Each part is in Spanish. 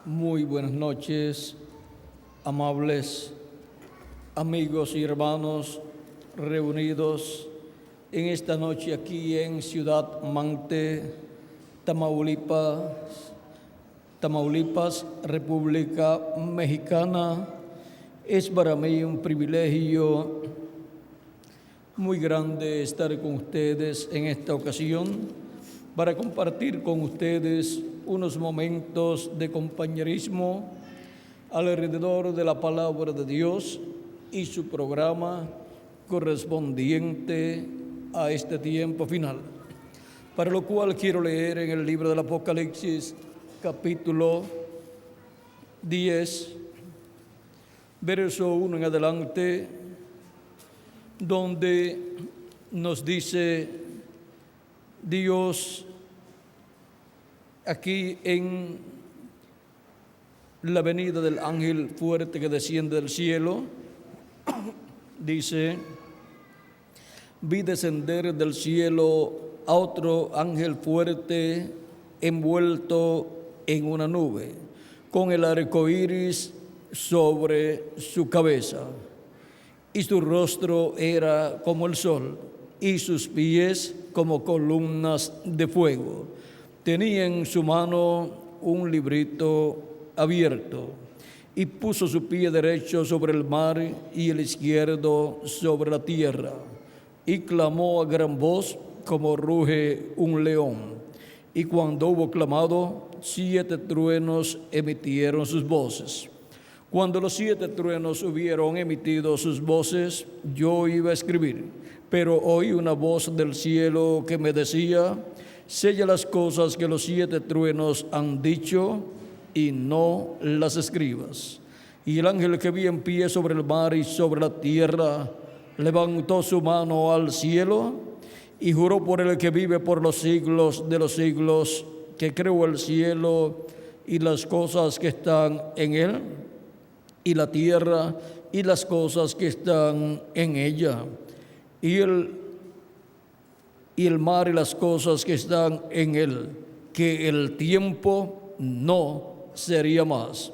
Muy buenas noches, amables amigos y hermanos reunidos en esta noche aquí en Ciudad Mante, Tamaulipas, República Mexicana. Es para mí un privilegio muy grande estar con ustedes en esta ocasión para compartir con ustedes unos momentos de compañerismo alrededor de la palabra de Dios y su programa correspondiente a este tiempo final. Para lo cual quiero leer en el libro del Apocalipsis, capítulo 10, verso 1 en adelante, donde nos dice Dios aquí en la venida del ángel fuerte que desciende del cielo, dice: vi descender del cielo a otro ángel fuerte envuelto en una nube, con el arco iris sobre su cabeza, y su rostro era como el sol, y sus pies como columnas de fuego. Tenía en su mano un librito abierto, y puso su pie derecho sobre el mar y el izquierdo sobre la tierra, y clamó a gran voz como ruge un león. Y cuando hubo clamado, 7 truenos emitieron sus voces. Cuando los 7 truenos hubieron emitido sus voces, yo iba a escribir, pero oí una voz del cielo que me decía: sella las cosas que los 7 truenos han dicho y no las escribas. Y el ángel que vi en pie sobre el mar y sobre la tierra levantó su mano al cielo y juró por el que vive por los siglos de los siglos, que creó el cielo y las cosas que están en él, y la tierra y las cosas que están en ella, y el mar y las cosas que están en él, que el tiempo no sería más,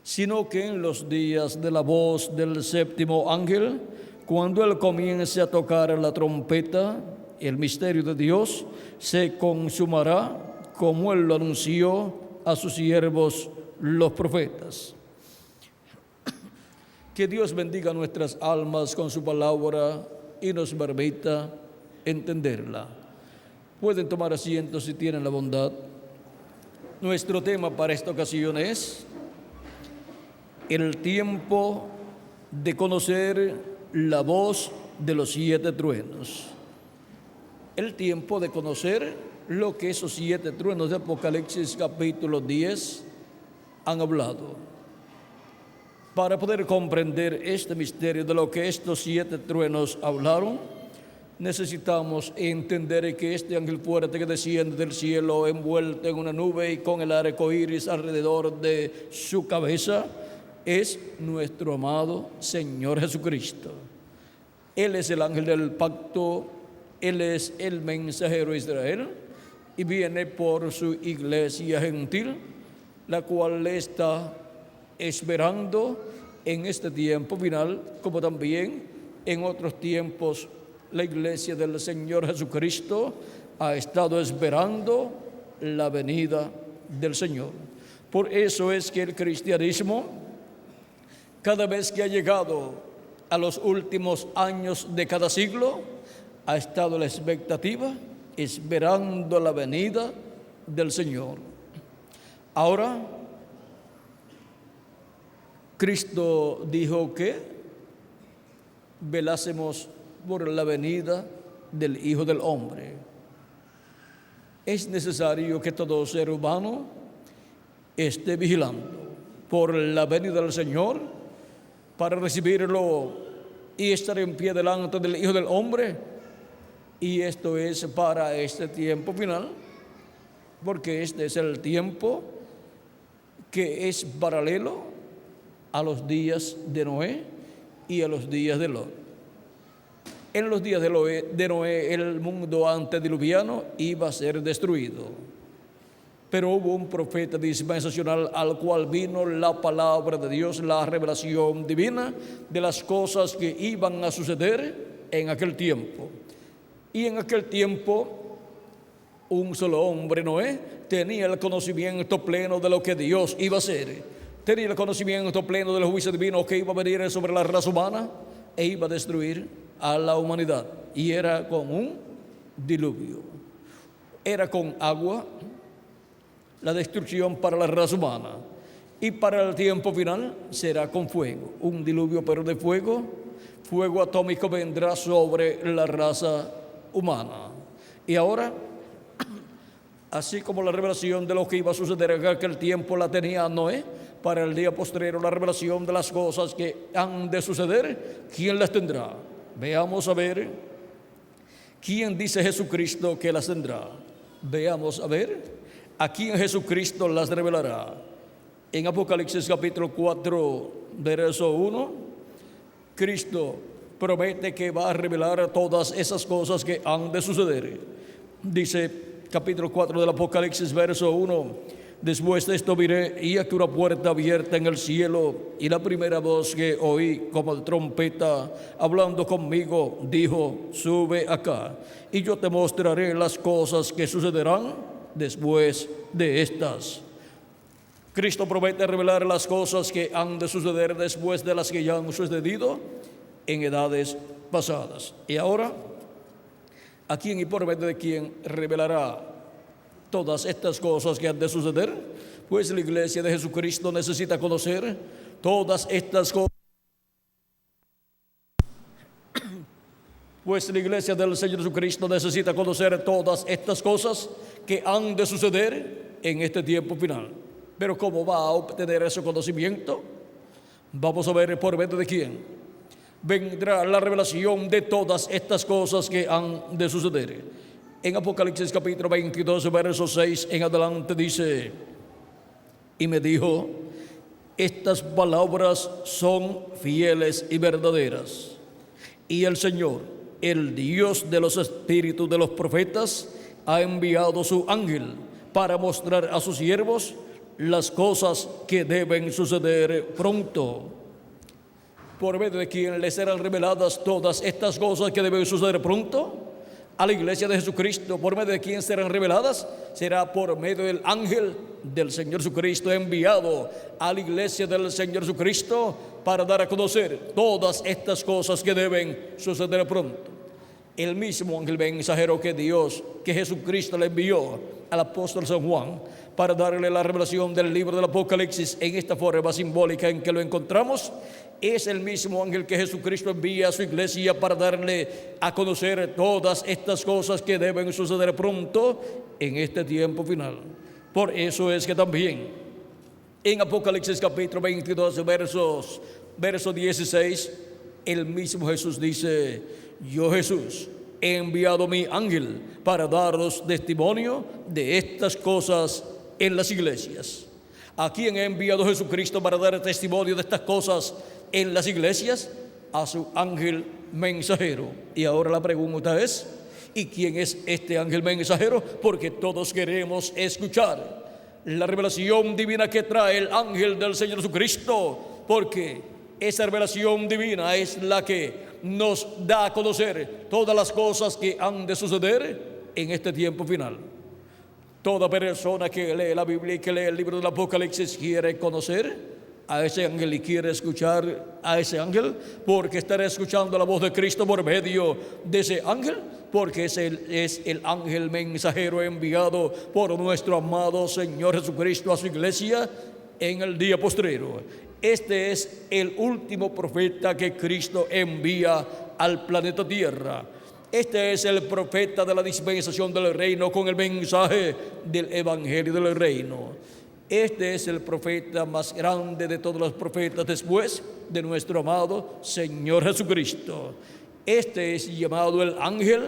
sino que en los días de la voz del 7º ángel, cuando él comience a tocar la trompeta, el misterio de Dios se consumará, como él lo anunció a sus siervos los profetas. Que Dios bendiga nuestras almas con su palabra y nos permita entenderla. Pueden tomar asiento si tienen la bondad. Nuestro tema para esta ocasión es el tiempo de conocer la voz de los 7 truenos. El tiempo de conocer lo que esos 7 truenos de Apocalipsis capítulo 10 han hablado. Para poder comprender este misterio de lo que estos 7 truenos hablaron, necesitamos entender que este ángel fuerte que desciende del cielo envuelto en una nube y con el arco iris alrededor de su cabeza es nuestro amado Señor Jesucristo. Él es el ángel del pacto, Él es el mensajero de Israel y viene por su iglesia gentil, la cual le está esperando en este tiempo final, como también en otros tiempos. La iglesia del Señor Jesucristo ha estado esperando la venida del Señor. Por eso es que el cristianismo, cada vez que ha llegado a los últimos años de cada siglo, ha estado a la expectativa, esperando la venida del Señor. Ahora, Cristo dijo que velásemos por la venida del Hijo del Hombre. Es necesario que todo ser humano esté vigilando por la venida del Señor para recibirlo y estar en pie delante del Hijo del Hombre. Y esto es para este tiempo final, porque este es el tiempo que es paralelo a los días de Noé y a los días de Lot. En los días de Noé, el mundo antediluviano iba a ser destruido. Pero hubo un profeta dispensacional al cual vino la palabra de Dios, la revelación divina de las cosas que iban a suceder en aquel tiempo. Y en aquel tiempo, un solo hombre, Noé, tenía el conocimiento pleno de lo que Dios iba a hacer. Tenía el conocimiento pleno del juicio divino que iba a venir sobre la raza humana e iba a destruir a la humanidad. Y era con un diluvio. Era con agua la destrucción para la raza humana. Y para el tiempo final será con fuego. Un diluvio pero de fuego. Fuego atómico vendrá sobre la raza humana. Y ahora, así como la revelación de lo que iba a suceder en aquel tiempo la tenía Noé, para el día postrero la revelación de las cosas que han de suceder, ¿quién las tendrá? Veamos a ver quién dice Jesucristo que las tendrá. Veamos a ver a quién Jesucristo las revelará. En Apocalipsis capítulo 4, verso 1, Cristo promete que va a revelar todas esas cosas que han de suceder. Dice capítulo 4 del Apocalipsis, verso 1, después de esto miré y aquí una puerta abierta en el cielo, y la primera voz que oí como de trompeta hablando conmigo dijo: sube acá y yo te mostraré las cosas que sucederán después de estas. Cristo promete revelar las cosas que han de suceder después de las que ya han sucedido en edades pasadas. Y ahora, ¿a quién y por medio de quién revelará todas estas cosas que han de suceder? Pues la iglesia de Jesucristo necesita conocer todas estas cosas. Pues la iglesia del Señor Jesucristo necesita conocer todas estas cosas que han de suceder en este tiempo final. Pero ¿cómo va a obtener ese conocimiento? Vamos a ver por medio de quién vendrá la revelación de todas estas cosas que han de suceder. En Apocalipsis capítulo 22, verso 6 en adelante dice: y me dijo, estas palabras son fieles y verdaderas, y el Señor, el Dios de los espíritus de los profetas, ha enviado su ángel para mostrar a sus siervos las cosas que deben suceder pronto. ¿Por medio de quién les serán reveladas todas estas cosas que deben suceder pronto? A la iglesia de Jesucristo. ¿Por medio de quién serán reveladas? Será por medio del ángel del Señor Jesucristo enviado a la iglesia del Señor Jesucristo para dar a conocer todas estas cosas que deben suceder pronto. El mismo ángel mensajero que Jesucristo le envió al apóstol San Juan para darle la revelación del libro del Apocalipsis en esta forma simbólica en que lo encontramos, es el mismo ángel que Jesucristo envía a su iglesia para darle a conocer todas estas cosas que deben suceder pronto en este tiempo final. Por eso es que también en Apocalipsis capítulo 22, verso 16, el mismo Jesús dice: yo, Jesús, he enviado mi ángel para daros testimonio de estas cosas en las iglesias. ¿A quién ha enviado Jesucristo para dar testimonio de estas cosas en las iglesias? A su ángel mensajero. Y ahora la pregunta es: ¿y quién es este ángel mensajero? Porque todos queremos escuchar la revelación divina que trae el ángel del Señor Jesucristo, porque esa revelación divina es la que nos da a conocer todas las cosas que han de suceder en este tiempo final. Toda persona que lee la Biblia y que lee el libro del Apocalipsis quiere conocer a ese ángel y quiere escuchar a ese ángel, porque estará escuchando la voz de Cristo por medio de ese ángel, porque es el ángel mensajero enviado por nuestro amado Señor Jesucristo a su iglesia en el día postrero. Este es el último profeta que Cristo envía al planeta Tierra. Este es el profeta de la dispensación del reino con el mensaje del evangelio del reino. Este es el profeta más grande de todos los profetas después de nuestro amado Señor Jesucristo. Este es llamado el ángel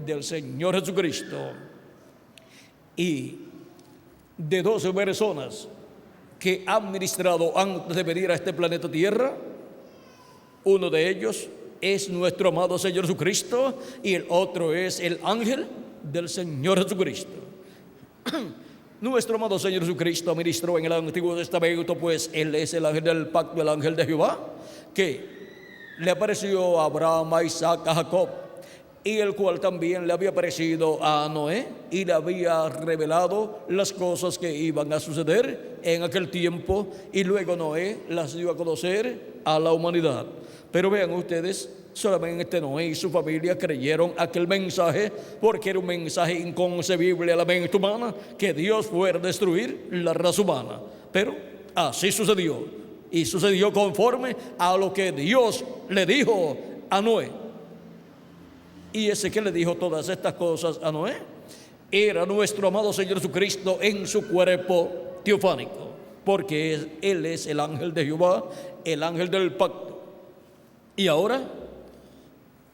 del Señor Jesucristo. Y de 12 personas que han ministrado antes de venir a este planeta Tierra, uno de ellos es nuestro amado Señor Jesucristo y el otro es el ángel del Señor Jesucristo. Nuestro amado Señor Jesucristo ministró en el Antiguo Testamento, pues Él es el ángel del pacto, el ángel de Jehová, que le apareció a Abraham, a Isaac, a Jacob, y el cual también le había aparecido a Noé y le había revelado las cosas que iban a suceder en aquel tiempo, y luego Noé las dio a conocer a la humanidad. Pero vean ustedes, solamente Noé y su familia creyeron aquel mensaje, porque era un mensaje inconcebible a la mente humana, que Dios fuera a destruir la raza humana. Pero así sucedió, y sucedió conforme a lo que Dios le dijo a Noé. Y ese que le dijo todas estas cosas a Noé era nuestro amado Señor Jesucristo en su cuerpo teofánico, porque Él es el ángel de Jehová, el ángel del pacto. Y ahora,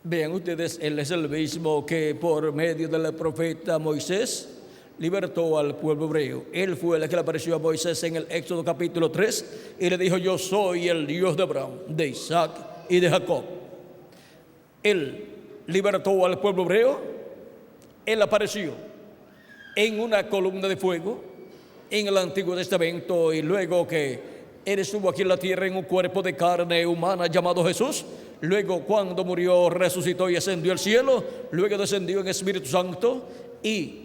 vean ustedes, Él es el mismo que por medio del profeta Moisés libertó al pueblo hebreo. Él fue el que le apareció a Moisés en el Éxodo capítulo 3 y le dijo: yo soy el Dios de Abraham, de Isaac y de Jacob. Él libertó al pueblo hebreo. Él apareció en una columna de fuego en el Antiguo Testamento, y luego que Él estuvo aquí en la tierra en un cuerpo de carne humana llamado Jesús, luego cuando murió resucitó y ascendió al cielo, luego descendió en Espíritu Santo y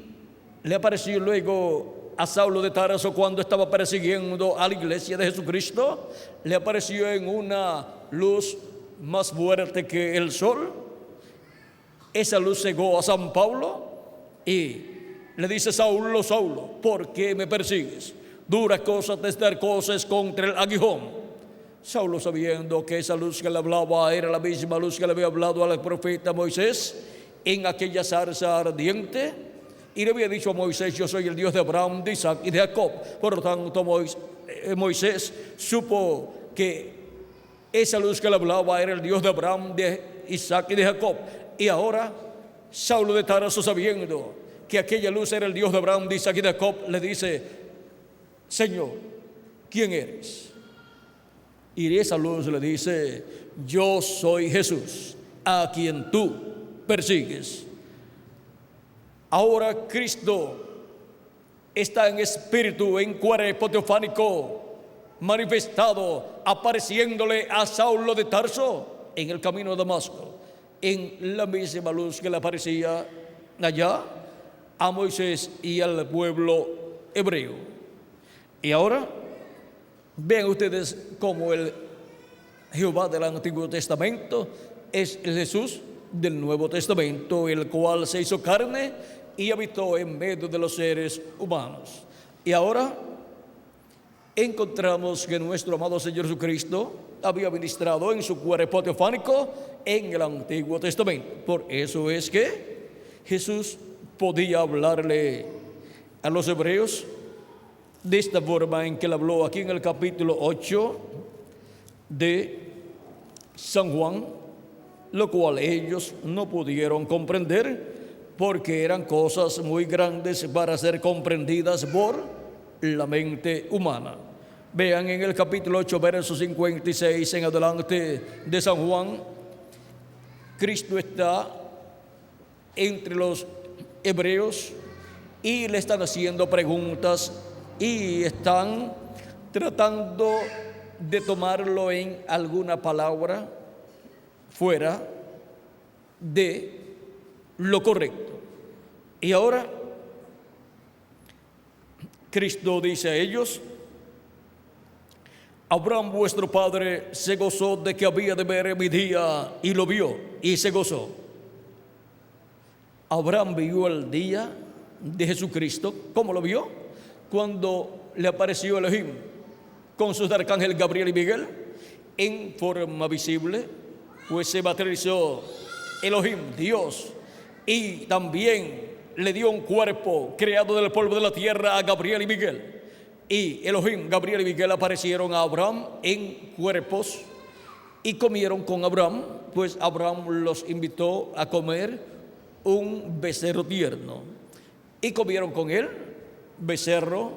le apareció luego a Saulo de Tarso cuando estaba persiguiendo a la iglesia de Jesucristo. Le apareció en una luz más fuerte que el sol. Esa luz cegó a San Pablo y le dice: Saulo, Saulo, ¿por qué me persigues? Duras cosas te dar cosas contra el aguijón. Saulo, sabiendo que esa luz que le hablaba era la misma luz que le había hablado al profeta Moisés en aquella zarza ardiente, y le había dicho a Moisés: yo soy el Dios de Abraham, de Isaac y de Jacob. Por lo tanto, Moisés supo que esa luz que le hablaba era el Dios de Abraham, de Isaac y de Jacob. Y ahora Saulo de Tarso, sabiendo que aquella luz era el Dios de Abraham, de Isaac y de Jacob, le dice: Señor, ¿quién eres? Y esa luz le dice: yo soy Jesús, a quien tú persigues. Ahora Cristo está en espíritu, en cuerpo teofánico, manifestado, apareciéndole a Saulo de Tarso en el camino de Damasco, en la misma luz que le aparecía allá a Moisés y al pueblo hebreo. Y ahora vean ustedes cómo el Jehová del Antiguo Testamento es el Jesús del Nuevo Testamento, el cual se hizo carne y habitó en medio de los seres humanos. Y ahora encontramos que nuestro amado Señor Jesucristo había ministrado en su cuerpo teofánico en el Antiguo Testamento. Por eso es que Jesús podía hablarle a los hebreos de esta forma en que le habló aquí en el capítulo 8 de San Juan, lo cual ellos no pudieron comprender porque eran cosas muy grandes para ser comprendidas por la mente humana. Vean en el capítulo 8, verso 56 en adelante de San Juan, Cristo está entre los hebreos y le están haciendo preguntas y están tratando de tomarlo en alguna palabra fuera de lo correcto. Y ahora Cristo dice a ellos: Abraham vuestro padre se gozó de que había de ver mi día y lo vio y se gozó. Abraham vio el día de Jesucristo. ¿Cómo lo vio? Cuando le apareció Elohim con sus arcángeles Gabriel y Miguel en forma visible, pues se materializó Elohim, Dios, y también le dio un cuerpo creado del polvo de la tierra a Gabriel y Miguel. Y Elohim, Gabriel y Miguel aparecieron a Abraham en cuerpos y comieron con Abraham, pues Abraham los invitó a comer un becerro tierno. Y comieron con él becerro,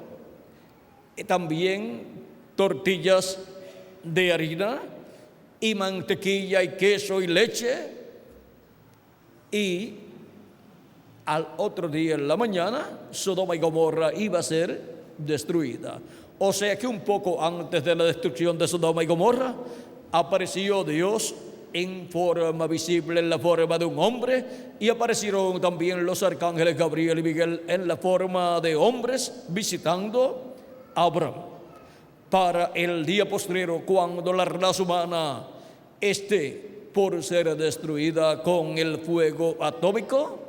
y también tortillas de harina y mantequilla y queso y leche. Y al otro día en la mañana, Sodoma y Gomorra iba a ser destruida. O sea que un poco antes de la destrucción de Sodoma y Gomorra, apareció Dios en forma visible, en la forma de un hombre, y aparecieron también los arcángeles Gabriel y Miguel en la forma de hombres visitando a Abraham. Para el día postrero, cuando la raza humana esté por ser destruida con el fuego atómico,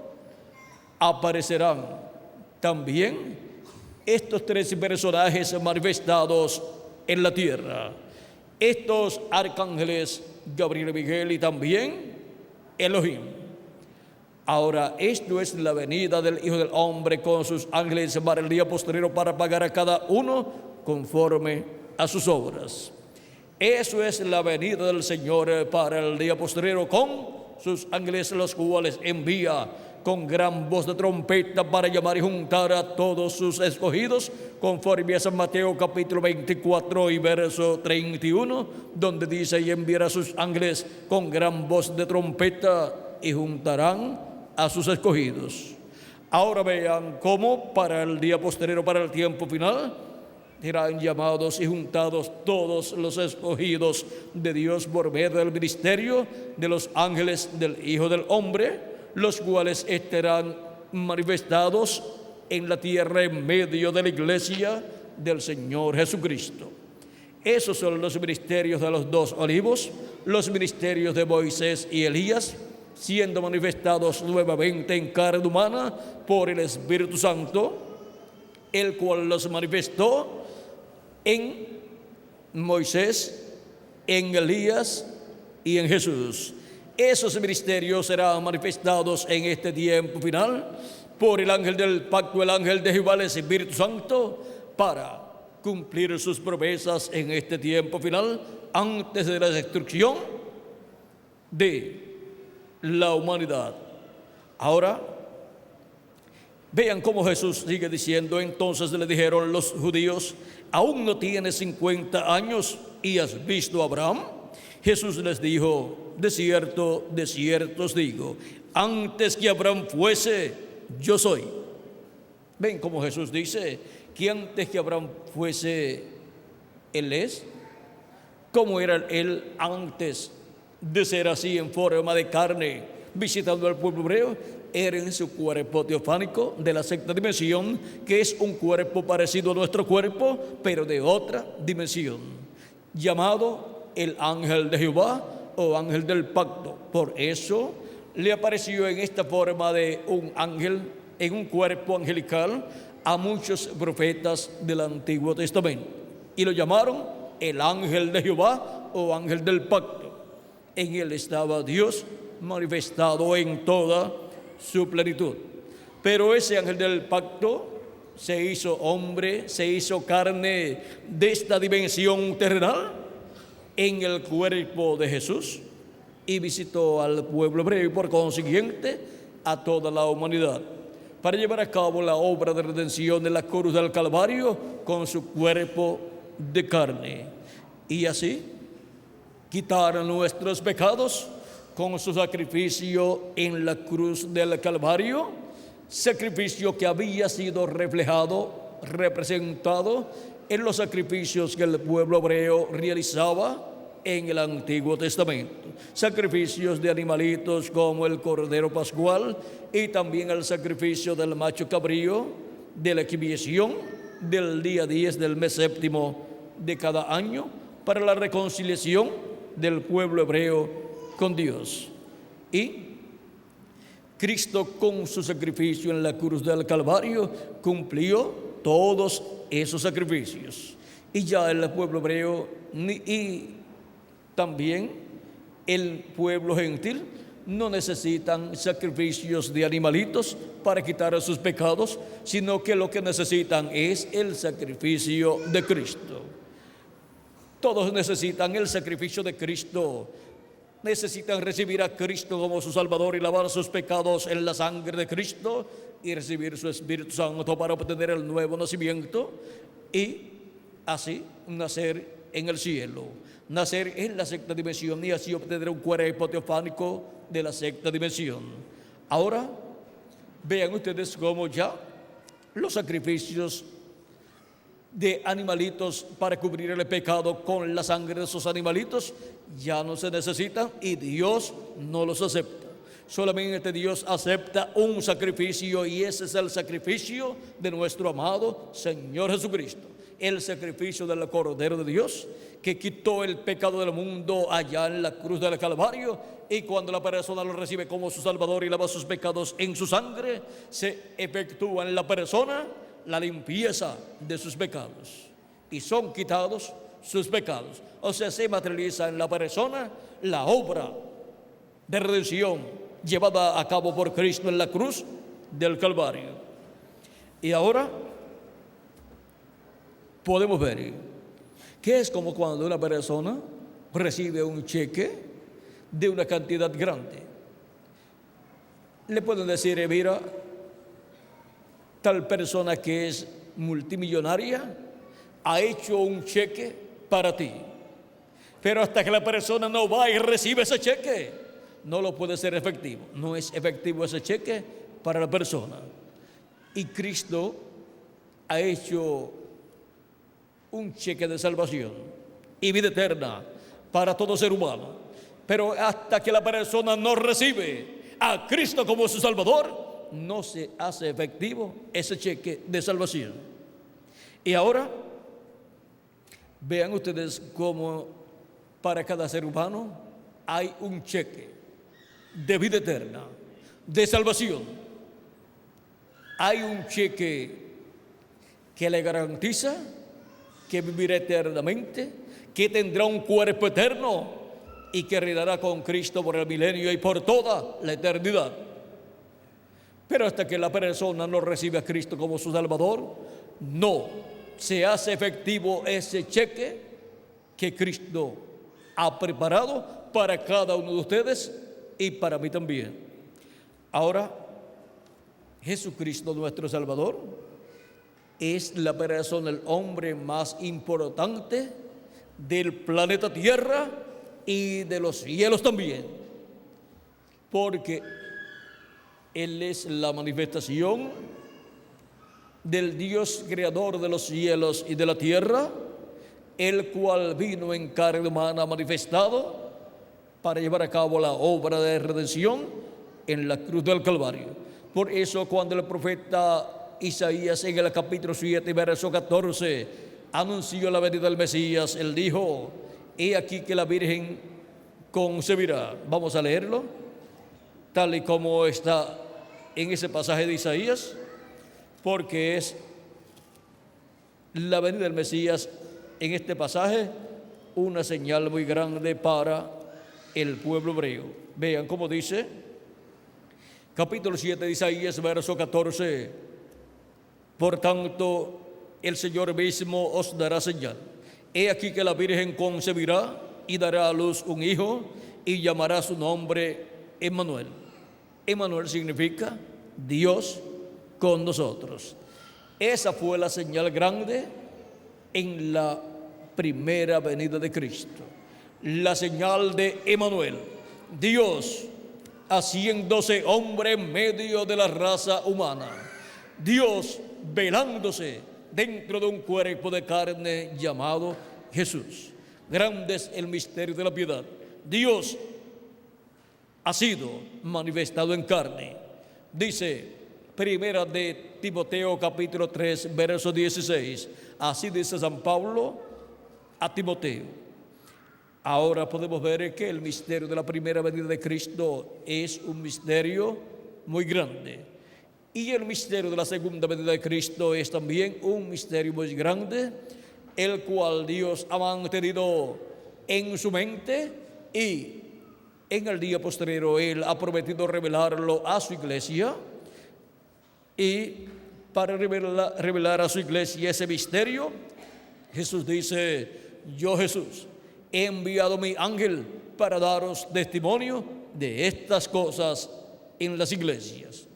aparecerán también estos tres personajes manifestados en la tierra. Estos arcángeles Gabriel y Miguel y también Elohim. Ahora, esto es la venida del Hijo del Hombre con sus ángeles para el día postrero, para pagar a cada uno conforme a sus obras. Eso es la venida del Señor para el día postrero con sus ángeles, los cuales envía con gran voz de trompeta para llamar y juntar a todos sus escogidos, conforme a San Mateo capítulo 24 y verso 31, donde dice: y enviará a sus ángeles con gran voz de trompeta y juntarán a sus escogidos. Ahora vean cómo para el día posterior, para el tiempo final, serán llamados y juntados todos los escogidos de Dios por medio del ministerio de los ángeles del Hijo del Hombre, los cuales estarán manifestados en la tierra en medio de la iglesia del Señor Jesucristo. Esos son los ministerios de los dos olivos, los ministerios de Moisés y Elías, siendo manifestados nuevamente en carne humana por el Espíritu Santo, el cual los manifestó en Moisés, en Elías y en Jesús. Esos ministerios serán manifestados en este tiempo final por el ángel del pacto, el ángel de Jehová, el Espíritu Santo, para cumplir sus promesas en este tiempo final, antes de la destrucción de la humanidad. Ahora, vean cómo Jesús sigue diciendo. Entonces le dijeron los judíos: ¿aún no tienes 50 años y has visto a Abraham? Jesús les dijo: de cierto os digo, antes que Abraham fuese, yo soy. Ven cómo Jesús dice que antes que Abraham fuese, Él es. ¿Cómo era Él antes de ser así en forma de carne, visitando al pueblo hebreo? Era en su cuerpo teofánico de la sexta dimensión, que es un cuerpo parecido a nuestro cuerpo, pero de otra dimensión, llamado el ángel de Jehová o ángel del pacto. Por eso le apareció en esta forma de un ángel, en un cuerpo angelical, a muchos profetas del Antiguo Testamento, y lo llamaron el ángel de Jehová o ángel del pacto. En él estaba Dios manifestado en toda su plenitud. Pero ese ángel del pacto se hizo hombre, se hizo carne de esta dimensión terrenal en el cuerpo de Jesús, y visitó al pueblo hebreo y por consiguiente a toda la humanidad, para llevar a cabo la obra de redención de la cruz del Calvario con su cuerpo de carne, y así quitar nuestros pecados con su sacrificio en la cruz del Calvario, sacrificio que había sido reflejado, representado en los sacrificios que el pueblo hebreo realizaba en el Antiguo Testamento. Sacrificios de animalitos como el cordero pascual, y también el sacrificio del macho cabrío de la expiación del día 10 del mes séptimo de cada año, para la reconciliación del pueblo hebreo con Dios. Y Cristo, con su sacrificio en la cruz del Calvario, cumplió todos esos sacrificios. Y ya el pueblo hebreo y también el pueblo gentil no necesitan sacrificios de animalitos para quitar sus pecados, sino que lo que necesitan es el sacrificio de Cristo. Todos necesitan el sacrificio de Cristo. Necesitan recibir a Cristo como su Salvador y lavar sus pecados en la sangre de Cristo y recibir su Espíritu Santo para obtener el nuevo nacimiento y así nacer en el cielo, nacer en la sexta dimensión, y así obtener un cuerpo teofánico de la sexta dimensión. Ahora Vean ustedes cómo ya los sacrificios de animalitos para cubrir el pecado con la sangre de esos animalitos ya no se necesitan y Dios no los acepta. Solamente Dios acepta un sacrificio y ese es el sacrificio de nuestro amado Señor Jesucristo. El sacrificio del Cordero de Dios que quitó el pecado del mundo allá en la cruz del Calvario, y cuando la persona lo recibe como su Salvador y lava sus pecados en su sangre, se efectúa en la persona la limpieza de sus pecados y son quitados sus pecados. O sea, se materializa en la persona la obra de redención llevada a cabo por Cristo en la cruz del Calvario. Y ahora podemos ver que es como cuando una persona recibe un cheque de una cantidad grande. Le pueden decir, mira, tal persona que es multimillonaria ha hecho un cheque para ti. Pero hasta que la persona no va y recibe ese cheque, no lo puede ser efectivo. No es efectivo ese cheque para la persona. Y Cristo ha hecho un cheque de salvación y vida eterna para todo ser humano. Pero hasta que la persona no recibe a Cristo como su Salvador, no se hace efectivo ese cheque de salvación. Y ahora, vean ustedes cómo para cada ser humano hay un cheque de vida eterna, de salvación. Hay un cheque que le garantiza que vivirá eternamente, que tendrá un cuerpo eterno y que reinará con Cristo por el milenio y por toda la eternidad. Pero hasta que la persona no recibe a Cristo como su Salvador, no se hace efectivo ese cheque que Cristo ha preparado para cada uno de ustedes y para mí también. Ahora, Jesucristo nuestro Salvador es la persona, el hombre más importante del planeta Tierra y de los cielos también, porque Él es la manifestación del Dios creador de los cielos y de la tierra, el cual vino en carne humana manifestado para llevar a cabo la obra de redención en la cruz del Calvario. Por eso cuando el profeta Isaías en el capítulo 7, verso 14, anunció la venida del Mesías, él dijo, he aquí que la Virgen concebirá. Vamos a leerlo, tal y como está en ese pasaje de Isaías, porque es la venida del Mesías en este pasaje una señal muy grande para el pueblo hebreo. Vean cómo dice, capítulo 7 de Isaías, verso 14, por tanto, el Señor mismo os dará señal. He aquí que la Virgen concebirá y dará a luz un hijo y llamará su nombre Emmanuel. Emmanuel significa Dios con nosotros. Esa fue la señal grande en la primera venida de Cristo. La señal de Emmanuel, Dios haciéndose hombre en medio de la raza humana. Dios velándose dentro de un cuerpo de carne llamado Jesús. Grande es el misterio de la piedad. Dios ha sido manifestado en carne. Dice Primera de Timoteo capítulo 3 verso 16. Así dice San Pablo a Timoteo. Ahora podemos ver que el misterio de la primera venida de Cristo es un misterio muy grande. Y el misterio de la segunda venida de Cristo es también un misterio muy grande, el cual Dios ha mantenido en su mente y en el día posterior Él ha prometido revelarlo a su iglesia. Y para revelar a su iglesia ese misterio, Jesús dice, yo Jesús he enviado mi ángel para daros testimonio de estas cosas en las iglesias.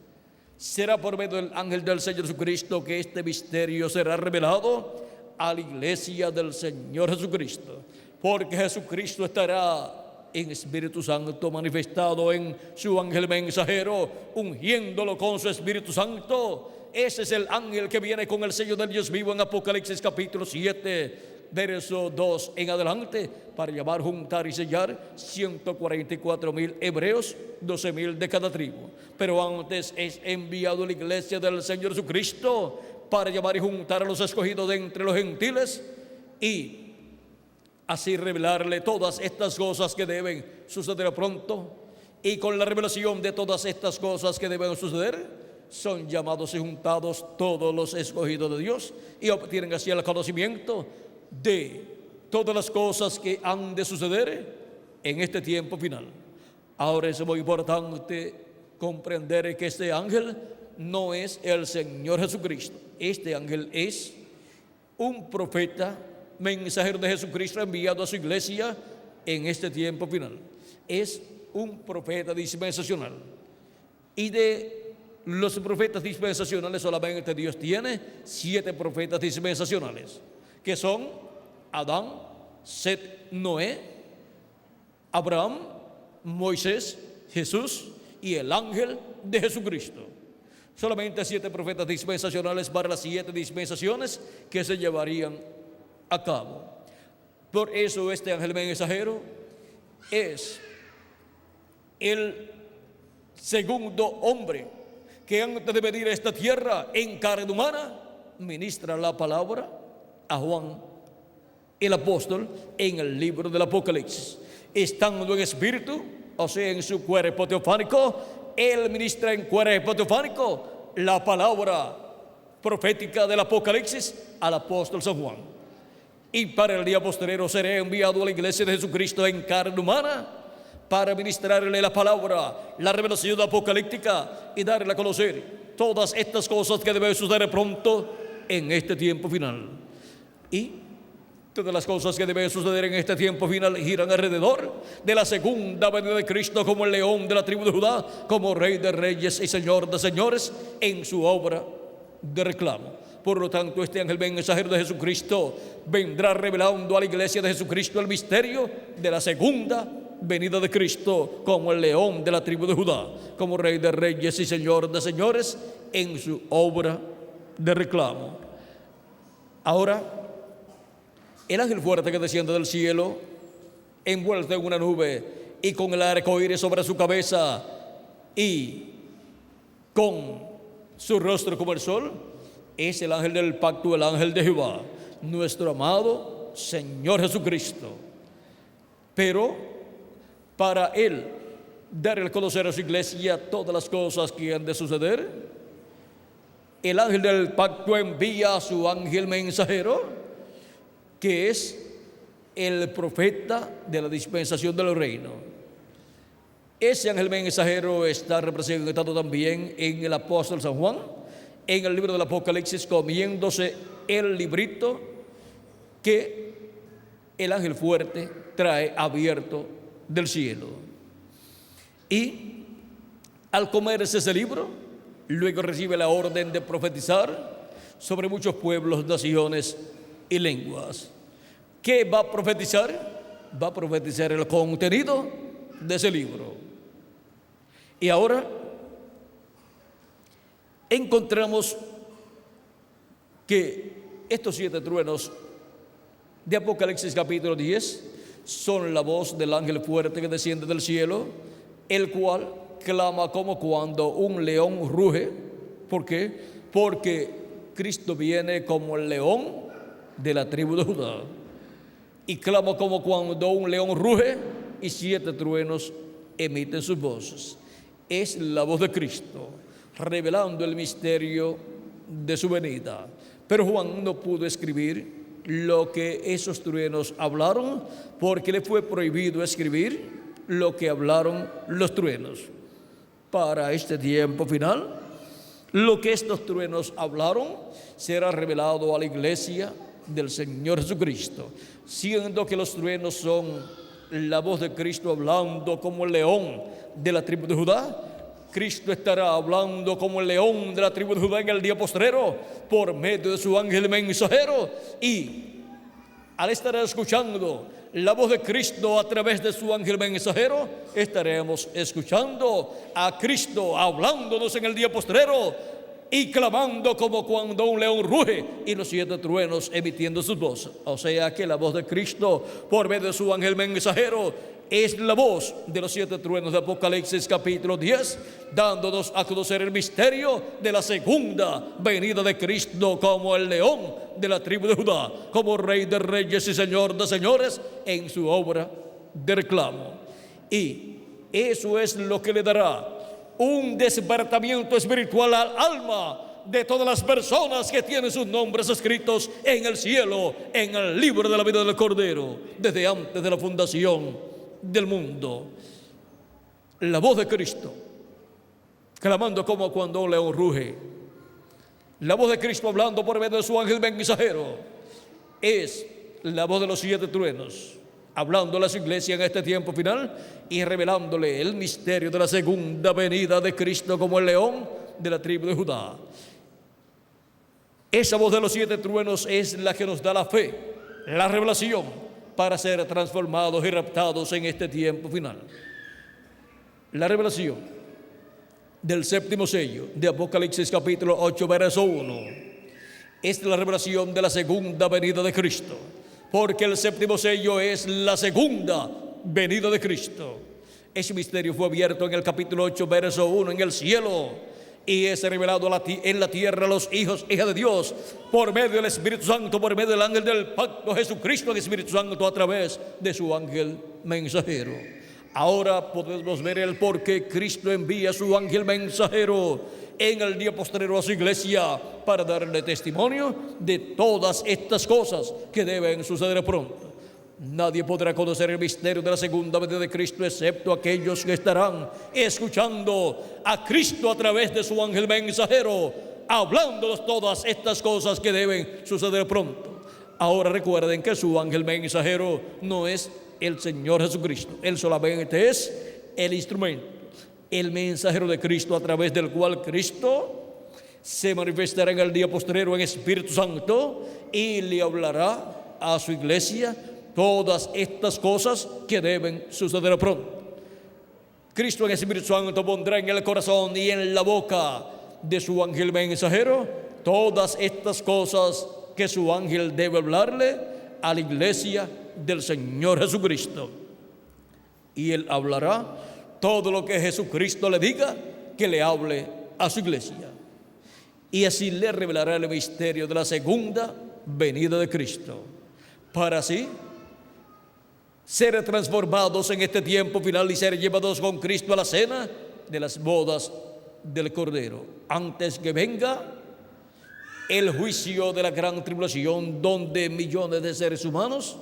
Será por medio del ángel del Señor Jesucristo que este misterio será revelado a la iglesia del Señor Jesucristo, porque Jesucristo estará en Espíritu Santo manifestado en su ángel mensajero, ungiéndolo con su Espíritu Santo. Ese es el ángel que viene con el sello del Dios vivo en Apocalipsis capítulo 7, verso 2 en adelante, para llamar, juntar y sellar 144,000 hebreos, 12,000 de cada tribu. Pero antes es enviado a la iglesia del Señor Jesucristo para llamar y juntar a los escogidos de entre los gentiles y así revelarle todas estas cosas que deben suceder pronto. Y con la revelación de todas estas cosas que deben suceder, son llamados y juntados todos los escogidos de Dios y obtienen así el conocimiento de todas las cosas que han de suceder en este tiempo final. Ahora es muy importante comprender que este ángel no es el Señor Jesucristo. Este ángel es un profeta, mensajero de Jesucristo enviado a su iglesia en este tiempo final. Es un profeta dispensacional. Y de los profetas dispensacionales solamente Dios tiene 7 profetas dispensacionales, que son Adán, Set, Noé, Abraham, Moisés, Jesús y el ángel de Jesucristo. Solamente 7 profetas dispensacionales para las 7 dispensaciones que se llevarían a cabo. Por eso este ángel mensajero es el segundo hombre que antes de venir a esta tierra en carne humana ministra la palabra a Juan el apóstol en el libro del Apocalipsis. Estando en espíritu, o sea, en su cuerpo teofánico, él ministra en cuerpo teofánico la palabra profética del Apocalipsis al apóstol San Juan. Y para el día posterior seré enviado a la iglesia de Jesucristo en carne humana para ministrarle la palabra, la revelación apocalíptica y darle a conocer todas estas cosas que deben suceder pronto en este tiempo final. Y todas las cosas que deben suceder en este tiempo final giran alrededor de la segunda venida de Cristo como el león de la tribu de Judá, como Rey de reyes y Señor de señores en su obra de reclamo. Por lo tanto, este ángel mensajero de Jesucristo vendrá revelando a la iglesia de Jesucristo el misterio de la segunda venida de Cristo como el león de la tribu de Judá, como Rey de reyes y Señor de señores en su obra de reclamo. Ahora, el ángel fuerte que desciende del cielo, envuelto en una nube y con el arco iris sobre su cabeza y con su rostro como el sol, es el ángel del pacto, el ángel de Jehová, nuestro amado Señor Jesucristo. Pero para él dar a conocer a su iglesia todas las cosas que han de suceder, el ángel del pacto envía a su ángel mensajero, que es el profeta de la dispensación del reino. Ese ángel mensajero está representado también en el apóstol San Juan, en el libro del Apocalipsis, comiéndose el librito que el ángel fuerte trae abierto del cielo. Y al comerse ese libro, luego recibe la orden de profetizar sobre muchos pueblos, naciones y lenguas. ¿Qué va a profetizar? Va a profetizar el contenido de ese libro. Y ahora encontramos que estos 7 truenos de Apocalipsis capítulo 10 son la voz del ángel fuerte que desciende del cielo, el cual clama como cuando un león ruge. ¿Por qué? Porque Cristo viene como el león de la tribu de Judá. Y clama como cuando un león ruge y 7 truenos emiten sus voces. Es la voz de Cristo revelando el misterio de su venida. Pero Juan no pudo escribir lo que esos truenos hablaron, porque le fue prohibido escribir lo que hablaron los truenos. Para este tiempo final, lo que estos truenos hablaron será revelado a la iglesia del Señor Jesucristo, siendo que los truenos son la voz de Cristo hablando como el león de la tribu de Judá. Cristo estará hablando como el león de la tribu de Judá en el día postrero por medio de su ángel mensajero, y al estar escuchando la voz de Cristo a través de su ángel mensajero, estaremos escuchando a Cristo hablándonos en el día postrero y clamando como cuando un león ruge y los 7 truenos emitiendo sus voces. O sea que la voz de Cristo por medio de su ángel mensajero es la voz de los 7 truenos de Apocalipsis capítulo 10, dándonos a conocer el misterio de la segunda venida de Cristo como el león de la tribu de Judá, como Rey de reyes y Señor de señores en su obra de reclamo. Y eso es lo que le dará un despertamiento espiritual al alma de todas las personas que tienen sus nombres escritos en el cielo, en el libro de la vida del Cordero, desde antes de la fundación del mundo. La voz de Cristo clamando como cuando un león ruge, la voz de Cristo hablando por medio de su ángel mensajero, es la voz de los 7 truenos, hablando a las iglesias en este tiempo final y revelándole el misterio de la segunda venida de Cristo como el león de la tribu de Judá. Esa voz de los 7 truenos es la que nos da la fe, la revelación para ser transformados y raptados en este tiempo final. La revelación del 7º sello de Apocalipsis capítulo 8 verso 1 es la revelación de la segunda venida de Cristo, porque el 7º sello es la segunda venida de Cristo. Ese misterio fue abierto en el capítulo 8 verso 1 en el cielo, y es revelado en la tierra a los hijos, hijas de Dios, por medio del Espíritu Santo, por medio del ángel del pacto, Jesucristo, el Espíritu Santo, a través de su ángel mensajero. Ahora podemos ver el por qué Cristo envía a su ángel mensajero en el día postrero a su iglesia para darle testimonio de todas estas cosas que deben suceder pronto. Nadie podrá conocer el misterio de la segunda venida de Cristo excepto aquellos que estarán escuchando a Cristo a través de su ángel mensajero, hablándonos todas estas cosas que deben suceder pronto. Ahora recuerden que su ángel mensajero no es el Señor Jesucristo. Él solamente es el instrumento, el mensajero de Cristo, a través del cual Cristo se manifestará en el día postrero en Espíritu Santo y le hablará a su iglesia todas estas cosas que deben suceder pronto. Cristo en el Espíritu Santo pondrá en el corazón y en la boca de su ángel mensajero todas estas cosas que su ángel debe hablarle a la iglesia del Señor Jesucristo. Y él hablará todo lo que Jesucristo le diga que le hable a su iglesia. Y así le revelará el misterio de la segunda venida de Cristo, para así ser transformados en este tiempo final y ser llevados con Cristo a la cena de las bodas del Cordero, antes que venga el juicio de la gran tribulación, donde millones de seres humanos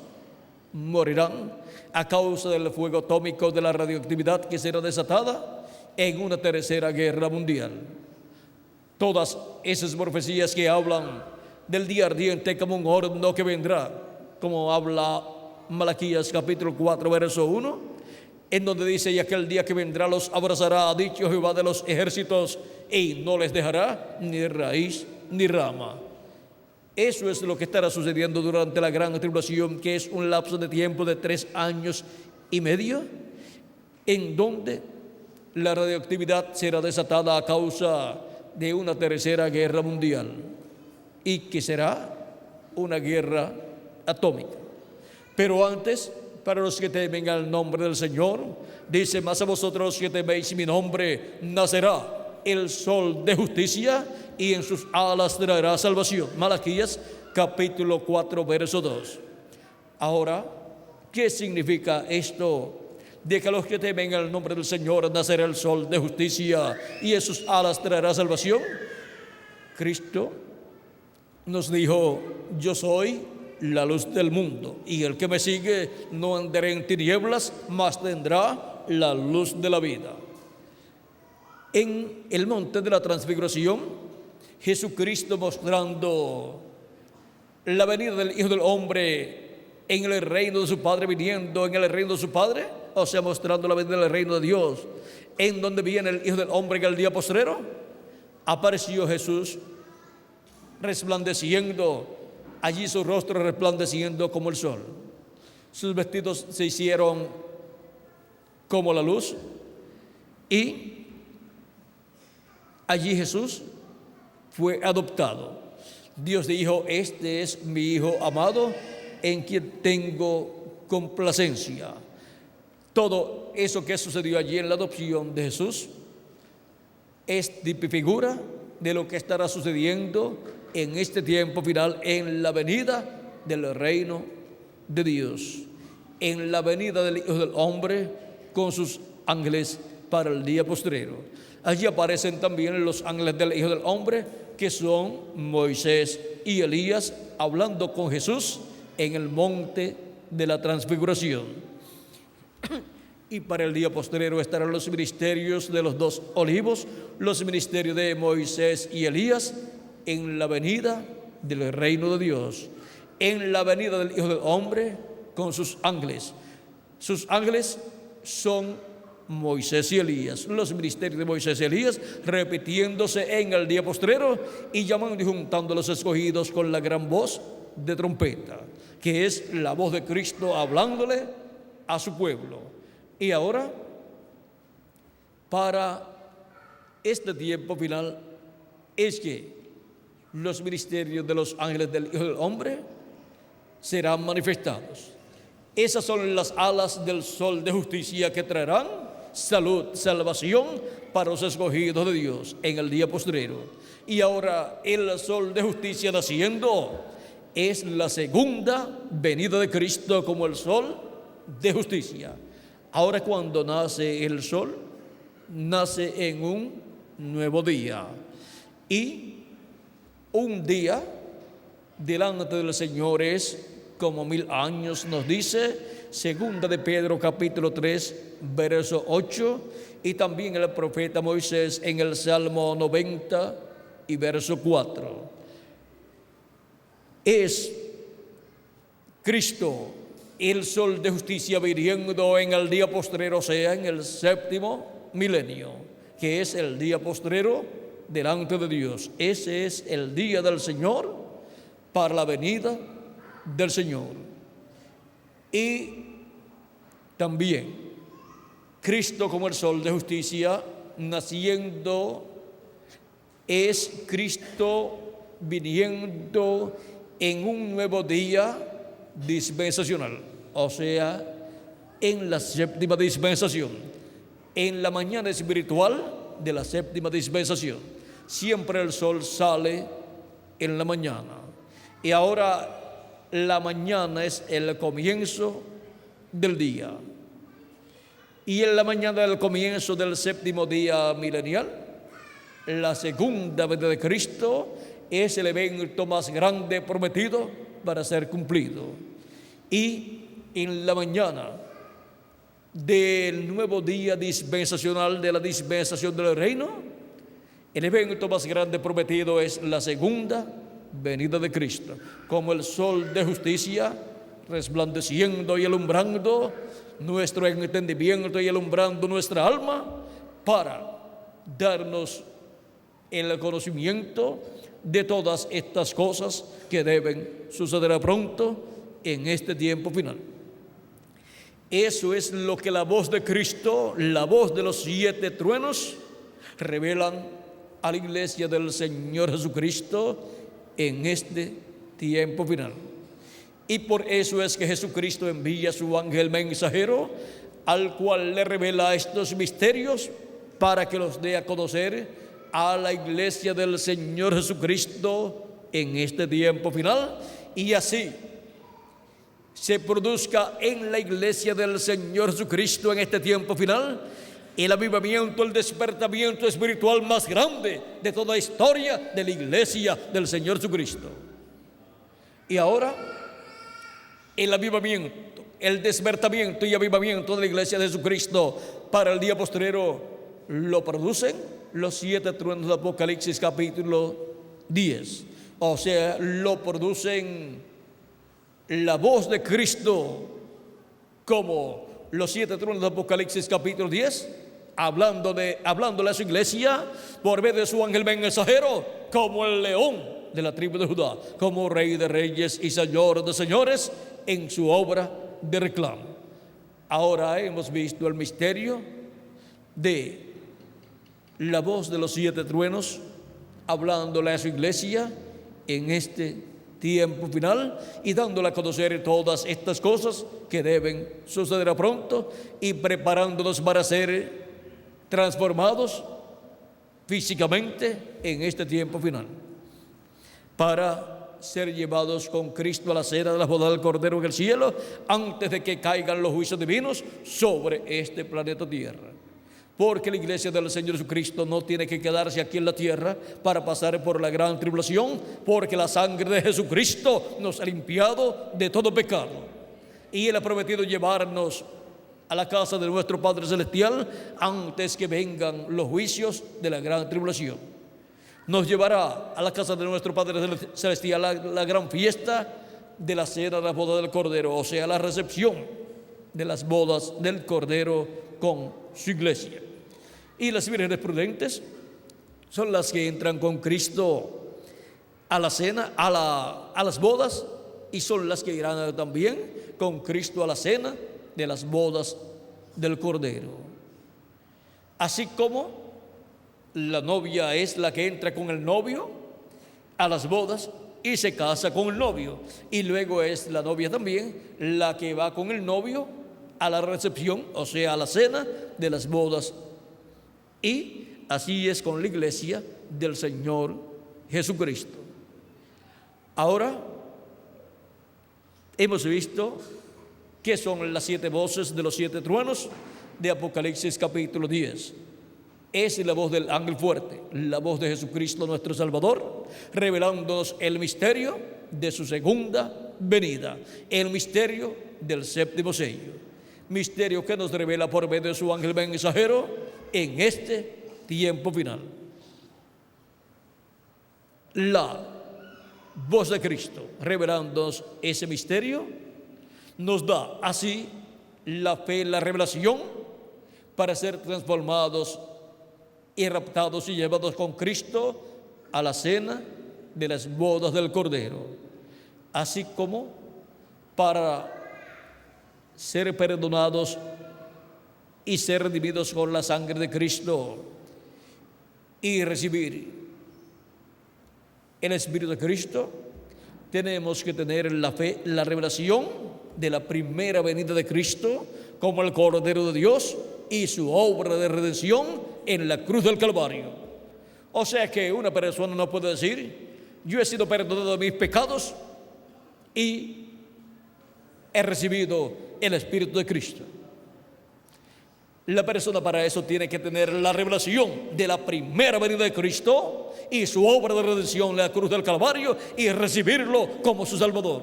morirán a causa del fuego atómico, de la radioactividad que será desatada en una tercera guerra mundial. Todas esas profecías que hablan del día ardiente como un horno que vendrá, como habla Malaquías capítulo 4 verso 1, en donde dice: y aquel día que vendrá los abrazará, ha dicho Jehová de los ejércitos, y no les dejará ni raíz ni rama. Eso es lo que estará sucediendo durante la gran tribulación, que es un lapso de tiempo de 3 años y medio, en donde la radioactividad será desatada a causa de una tercera guerra mundial, y que será una guerra atómica. Pero antes, para los que temen al nombre del Señor, dice: mas a vosotros los que teméis mi nombre, nacerá el sol de justicia, y en sus alas traerá salvación. Malaquías capítulo 4 verso 2. Ahora, ¿qué significa esto de que a los que temen al nombre del Señor nacerá el sol de justicia y en sus alas traerá salvación? Cristo nos dijo: yo soy la luz del mundo, y el que me sigue no andará en tinieblas, mas tendrá la luz de la vida. En el monte de la transfiguración, Jesucristo, mostrando la venida del Hijo del Hombre en el reino de su Padre, viniendo en el reino de su Padre, o sea, mostrando la venida del reino de Dios, en donde viene el Hijo del Hombre en el día postrero, apareció Jesús resplandeciendo, allí su rostro resplandeciendo como el sol. Sus vestidos se hicieron como la luz y allí Jesús fue adoptado. Dios dijo: este es mi Hijo amado, en quien tengo complacencia. Todo eso que sucedió allí en la adopción de Jesús es figura de lo que estará sucediendo en este tiempo final, en la venida del reino de Dios, en la venida del Hijo del Hombre con sus ángeles para el día postrero. Allí aparecen también los ángeles del Hijo del Hombre, que son Moisés y Elías, hablando con Jesús en el monte de la transfiguración. Y para el día postrero estarán los ministerios de los dos olivos, los ministerios de Moisés y Elías, en la venida del reino de Dios, en la venida del Hijo del Hombre con sus ángeles. Sus ángeles son Moisés y Elías, los ministerios de Moisés y Elías, repitiéndose en el día postrero y llamando y juntando a los escogidos con la gran voz de trompeta, que es la voz de Cristo hablándole a su pueblo. Y ahora, para este tiempo final, es que los ministerios de los ángeles del Hijo del Hombre serán manifestados. Esas son las alas del sol de justicia que traerán salud, salvación para los escogidos de Dios en el día postrero. Y ahora el sol de justicia naciendo es la segunda venida de Cristo como el sol de justicia. Ahora, cuando nace el sol, nace en un nuevo día. Y un día delante del Señor es como 1000 años, nos dice segunda de Pedro capítulo 3 verso 8, y también el profeta Moisés en el Salmo 90 y verso 4. Es Cristo el sol de justicia viniendo en el día postrero, o sea, en el séptimo milenio, que es el día postrero delante de Dios. Ese es el día del Señor para la venida del Señor. Y también Cristo como el sol de justicia naciendo es Cristo viniendo en un nuevo día dispensacional, o sea, en la séptima dispensación, en la mañana espiritual de la séptima dispensación. Siempre el sol sale en la mañana, y ahora la mañana es el comienzo del día. Y en la mañana del comienzo del séptimo día milenial, la segunda venida de Cristo es el evento más grande prometido para ser cumplido. Y en la mañana del nuevo día dispensacional de la dispensación del reino, el evento más grande prometido es la segunda venida de Cristo, como el sol de justicia resplandeciendo y alumbrando nuestro entendimiento y alumbrando nuestra alma para darnos el conocimiento de todas estas cosas que deben suceder pronto en este tiempo final. Eso es lo que la voz de Cristo, la voz de los 7 truenos, revelan a la iglesia del Señor Jesucristo en este tiempo final. Y por eso es que Jesucristo envía a su ángel mensajero, al cual le revela estos misterios para que los dé a conocer a la iglesia del Señor Jesucristo en este tiempo final, y así se produzca en la iglesia del Señor Jesucristo en este tiempo final el avivamiento, el despertamiento espiritual más grande de toda la historia de la iglesia del Señor Jesucristo. Y ahora el avivamiento, el despertamiento y avivamiento de la iglesia de Jesucristo para el día postrero lo producen los 7 truenos de Apocalipsis capítulo 10. O sea, lo producen la voz de Cristo como los 7 truenos de Apocalipsis capítulo 10, hablándole a su iglesia por medio de su ángel mensajero, como el león de la tribu de Judá, como rey de reyes y señor de señores en su obra de reclamo. Ahora hemos visto el misterio de la voz de los 7 truenos hablándole a su iglesia en este tiempo final y dándole a conocer todas estas cosas que deben suceder pronto y preparándonos para ser transformados físicamente en este tiempo final, para ser llevados con Cristo a la cena de la boda del Cordero en el cielo, antes de que caigan los juicios divinos sobre este planeta Tierra. Porque la iglesia del Señor Jesucristo no tiene que quedarse aquí en la tierra para pasar por la gran tribulación, porque la sangre de Jesucristo nos ha limpiado de todo pecado. Y Él ha prometido llevarnos a la casa de nuestro Padre Celestial antes que vengan los juicios de la gran tribulación. Nos llevará a la casa de nuestro Padre Celestial la gran fiesta de la cena de la boda del Cordero, o sea, la recepción de las bodas del Cordero con su iglesia. Y las vírgenes prudentes son las que entran con Cristo a la cena, a las bodas, y son las que irán también con Cristo a la cena de las bodas del Cordero. Así como la novia es la que entra con el novio a las bodas y se casa con el novio, y luego es la novia también la que va con el novio a la recepción, o sea, a la cena de las bodas. Y así es con la iglesia del Señor Jesucristo. Ahora hemos visto qué son las 7 voces de los 7 truenos de Apocalipsis capítulo 10. Es la voz del ángel fuerte, la voz de Jesucristo nuestro Salvador, revelándonos el misterio de su segunda venida, el misterio del 7º sello, misterio que nos revela por medio de su ángel mensajero en este tiempo final. La voz de Cristo revelándonos ese misterio nos da así la fe, la revelación para ser transformados y raptados y llevados con Cristo a la cena de las bodas del Cordero, así como para ser perdonados y ser redimidos con la sangre de Cristo y recibir el Espíritu de Cristo. Tenemos que tener la fe, la revelación de la primera venida de Cristo como el Cordero de Dios y su obra de redención en la cruz del Calvario. O sea que una persona no puede decir: yo he sido perdonado de mis pecados y he recibido el Espíritu de Cristo. La persona para eso tiene que tener la revelación de la primera venida de Cristo y su obra de redención en la cruz del Calvario y recibirlo como su Salvador.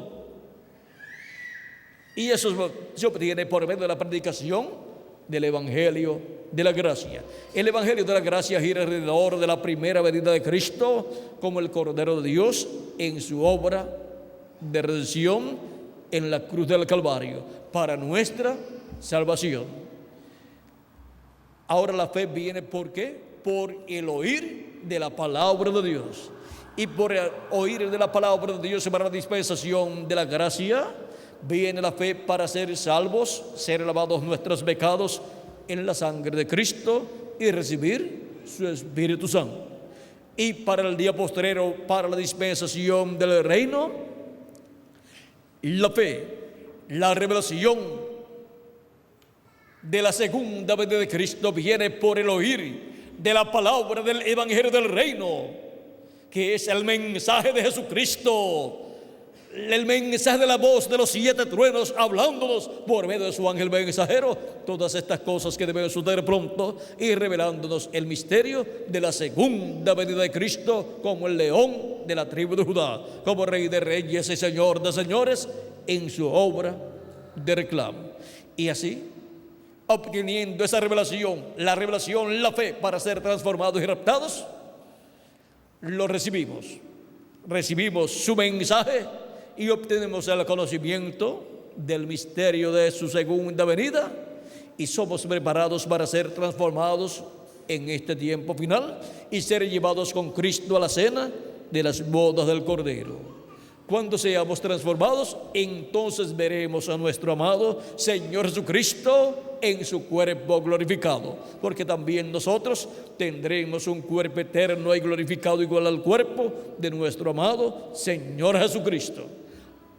Y eso se obtiene por medio de la predicación del Evangelio de la Gracia. El Evangelio de la Gracia gira alrededor de la primera venida de Cristo como el Cordero de Dios en su obra de redención en la cruz del Calvario para nuestra salvación. Ahora la fe viene, ¿por qué? Por el oír de la palabra de Dios. Y por el oír de la palabra de Dios para la dispensación de la gracia, viene la fe para ser salvos, ser lavados nuestros pecados en la sangre de Cristo y recibir su Espíritu Santo. Y para el día postrero, para la dispensación del reino, la fe, la revelación de la segunda venida de Cristo viene por el oír de la palabra del Evangelio del Reino, que es el mensaje de Jesucristo, el mensaje de la voz de los 7 truenos hablándonos por medio de su ángel mensajero, todas estas cosas que deben suceder pronto y revelándonos el misterio de la segunda venida de Cristo como el león de la tribu de Judá, como Rey de reyes y Señor de señores en su obra de reclamo. Y así, obteniendo esa revelación, la fe para ser transformados y raptados, lo recibimos su mensaje y obtenemos el conocimiento del misterio de su segunda venida y somos preparados para ser transformados en este tiempo final y ser llevados con Cristo a la cena de las bodas del Cordero. Cuando seamos transformados, entonces veremos a nuestro amado Señor Jesucristo en su cuerpo glorificado, porque también nosotros tendremos un cuerpo eterno y glorificado igual al cuerpo de nuestro amado Señor Jesucristo.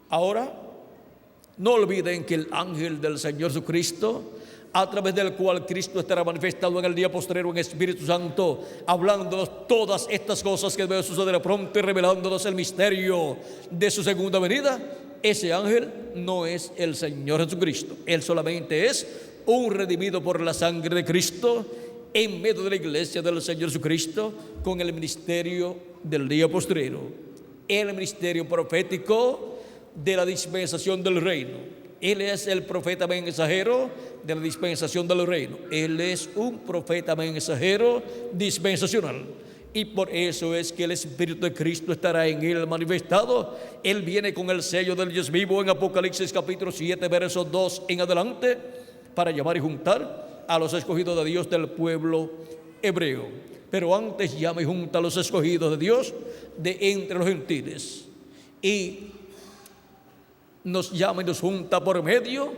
Ahora, no olviden que el ángel del Señor Jesucristo, a través del cual Cristo estará manifestado en el día postrero en Espíritu Santo, hablándonos todas estas cosas que deben suceder pronto y revelándonos el misterio de su segunda venida, ese ángel no es el Señor Jesucristo. Él solamente es un redimido por la sangre de Cristo en medio de la iglesia del Señor Jesucristo, con el ministerio del día postrero, el ministerio profético de la dispensación del reino. Él es el profeta mensajero de la dispensación del reino. Él es un profeta mensajero dispensacional. Y por eso es que el Espíritu de Cristo estará en él manifestado. Él viene con el sello del Dios vivo en Apocalipsis capítulo 7, versos 2 en adelante, para llamar y juntar a los escogidos de Dios del pueblo hebreo. Pero antes llama y junta a los escogidos de Dios de entre los gentiles. Y nos llama y nos junta por medio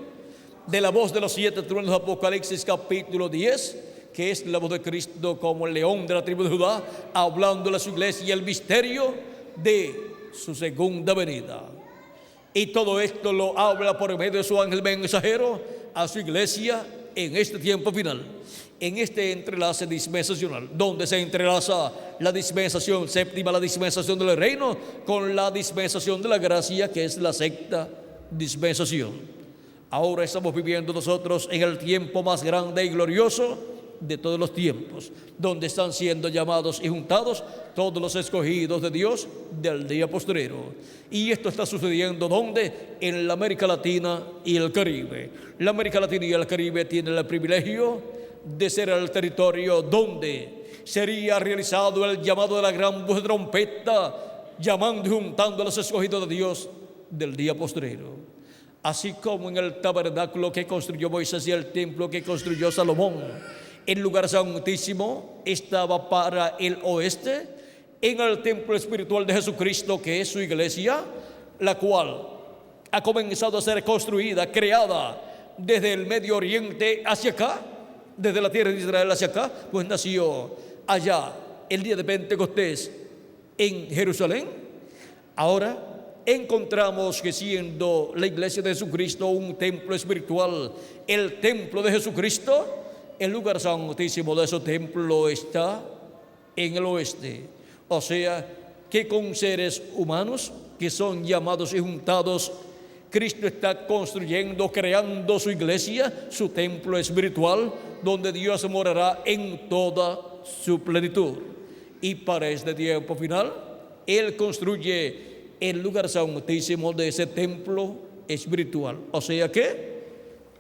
de la voz de los 7 truenos de Apocalipsis capítulo 10, que es la voz de Cristo como el león de la tribu de Judá, hablando a su iglesia y el misterio de su segunda venida. Y todo esto lo habla por medio de su ángel mensajero a su iglesia en este tiempo final, en este entrelace dispensacional, donde se entrelaza la dispensación séptima, la dispensación del reino, con la dispensación de la gracia, que es la sexta dispensación. Ahora estamos viviendo nosotros en el tiempo más grande y glorioso de todos los tiempos, donde están siendo llamados y juntados todos los escogidos de Dios del día postrero. Y esto está sucediendo ¿dónde? En la América Latina y el Caribe. La América Latina y el Caribe tienen el privilegio de ser el territorio donde sería realizado el llamado de la gran voz de trompeta, llamando y juntando a los escogidos de Dios del día postrero. Así como en el tabernáculo que construyó Moisés y el templo que construyó Salomón, el lugar santísimo estaba para el oeste, en el templo espiritual de Jesucristo, que es su iglesia, la cual ha comenzado a ser construida, creada desde el Medio Oriente hacia acá, desde la tierra de Israel hacia acá, pues nació allá el día de Pentecostés en Jerusalén. Ahora encontramos que siendo la iglesia de Jesucristo un templo espiritual, el templo de Jesucristo, el lugar santísimo de su templo está en el oeste. O sea, que con seres humanos que son llamados y juntados, Cristo está construyendo, creando su iglesia, su templo espiritual, donde Dios morará en toda su plenitud. Y para este tiempo final, Él construye el lugar santísimo de ese templo espiritual. O sea que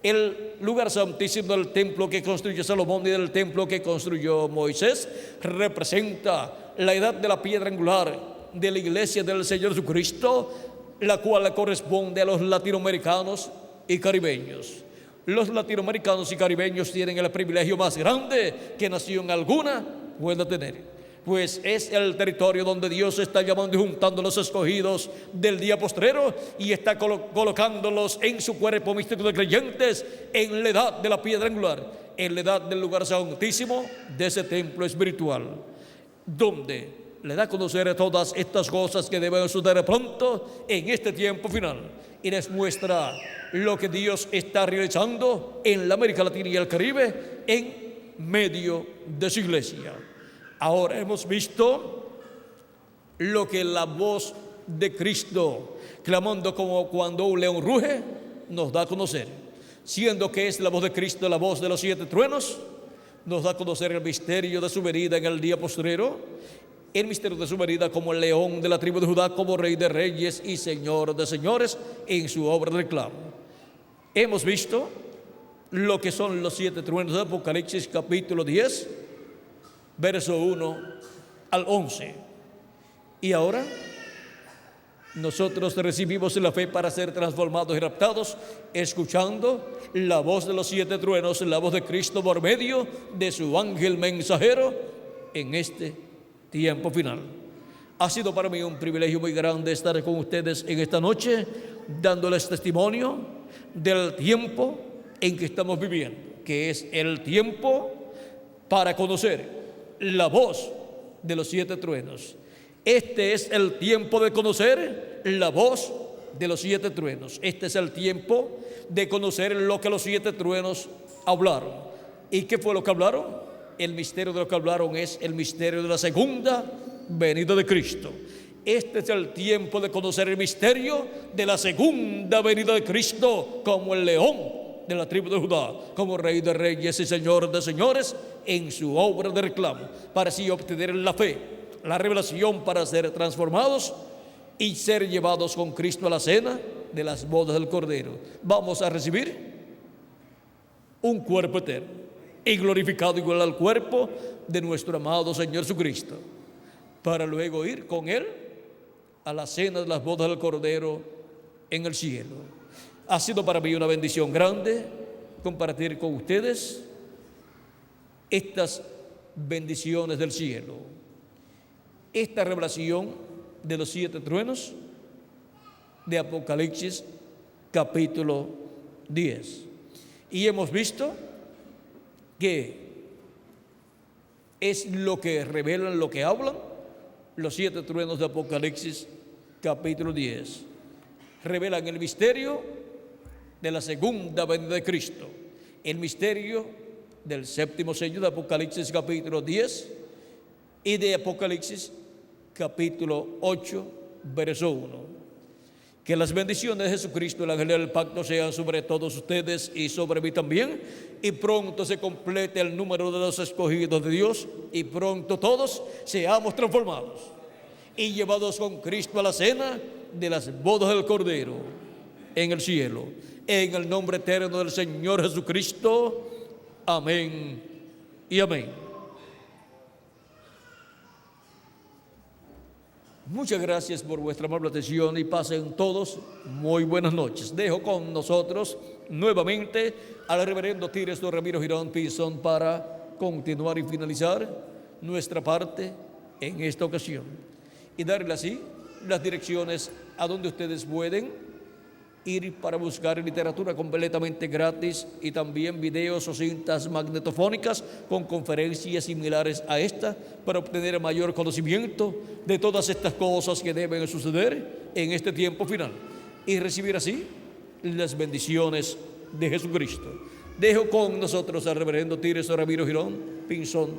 el lugar santísimo del templo que construyó Salomón y del templo que construyó Moisés representa la edad de la piedra angular de la iglesia del Señor Jesucristo, la cual corresponde a los latinoamericanos y caribeños. Los latinoamericanos y caribeños tienen el privilegio más grande que nación alguna pueda tener, pues es el territorio donde Dios está llamando y juntando a los escogidos del día postrero y está colocándolos en su cuerpo místico de creyentes en la edad de la piedra angular, en la edad del lugar santísimo de ese templo espiritual, donde le da a conocer todas estas cosas que deben suceder pronto en este tiempo final, y les muestra lo que Dios está realizando en la América Latina y el Caribe en medio de su iglesia. Ahora hemos visto lo que la voz de Cristo, clamando como cuando un león ruge, nos da a conocer. Siendo que es la voz de Cristo, la voz de los 7 truenos, nos da a conocer el misterio de su venida en el día postrero, el misterio de su venida como el león de la tribu de Judá, como Rey de reyes y Señor de señores en su obra de reclamo. Hemos visto lo que son los 7 truenos de Apocalipsis capítulo 10, verso 1 al 11. Y ahora nosotros recibimos la fe para ser transformados y raptados, escuchando la voz de los 7 truenos, la voz de Cristo por medio de su ángel mensajero en este tiempo final. Ha sido para mí un privilegio muy grande estar con ustedes en esta noche, dándoles testimonio del tiempo en que estamos viviendo, que es el tiempo para conocer la voz de los 7 truenos. Este es el tiempo de conocer la voz de los 7 truenos. Este es el tiempo de conocer lo que los 7 truenos hablaron. ¿Y qué fue lo que hablaron? El misterio de lo que hablaron es el misterio de la segunda venida de Cristo. Este es el tiempo de conocer el misterio de la segunda venida de Cristo como el león de la tribu de Judá, como Rey de Reyes y Señor de Señores en su obra de reclamo, para así obtener la fe, la revelación para ser transformados y ser llevados con Cristo a la cena de las bodas del Cordero. Vamos a recibir un cuerpo eterno y glorificado igual al cuerpo de nuestro amado Señor Jesucristo, para luego ir con Él a la cena de las bodas del Cordero en el cielo. Ha sido para mí una bendición grande compartir con ustedes estas bendiciones del cielo, esta revelación de los 7 truenos de Apocalipsis capítulo 10. Y hemos visto que es lo que revelan, lo que hablan los 7 truenos de Apocalipsis capítulo 10. Revelan el misterio de la segunda venida de Cristo, el misterio del 7º sello de Apocalipsis capítulo 10 y de Apocalipsis capítulo 8 verso 1. Que las bendiciones de Jesucristo, el ángel del pacto, sean sobre todos ustedes y sobre mí también, y pronto se complete el número de los escogidos de Dios, y pronto todos seamos transformados y llevados con Cristo a la cena de las bodas del Cordero en el cielo. En el nombre eterno del Señor Jesucristo. Amén y amén. Muchas gracias por vuestra amable atención y pasen todos muy buenas noches. Dejo con nosotros nuevamente al reverendo Tirso Ramiro Girón Pinzón para continuar y finalizar nuestra parte en esta ocasión y darle así las direcciones a donde ustedes pueden ir para buscar literatura completamente gratis y también videos o cintas magnetofónicas con conferencias similares a esta para obtener mayor conocimiento de todas estas cosas que deben suceder en este tiempo final y recibir así las bendiciones de Jesucristo. Dejo con nosotros al reverendo Tirso Ramiro Girón Pinzón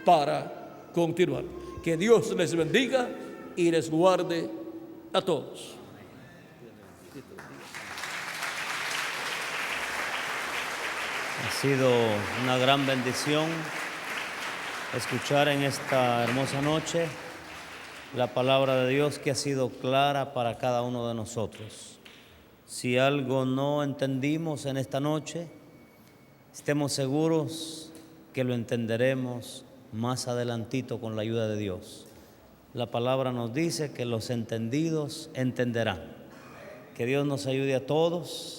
para continuar. Que Dios les bendiga y les guarde a todos. Ha sido una gran bendición escuchar en esta hermosa noche la palabra de Dios que ha sido clara para cada uno de nosotros. Si algo no entendimos en esta noche, estemos seguros que lo entenderemos más adelantito con la ayuda de Dios. La palabra nos dice que los entendidos entenderán. Que Dios nos ayude a todos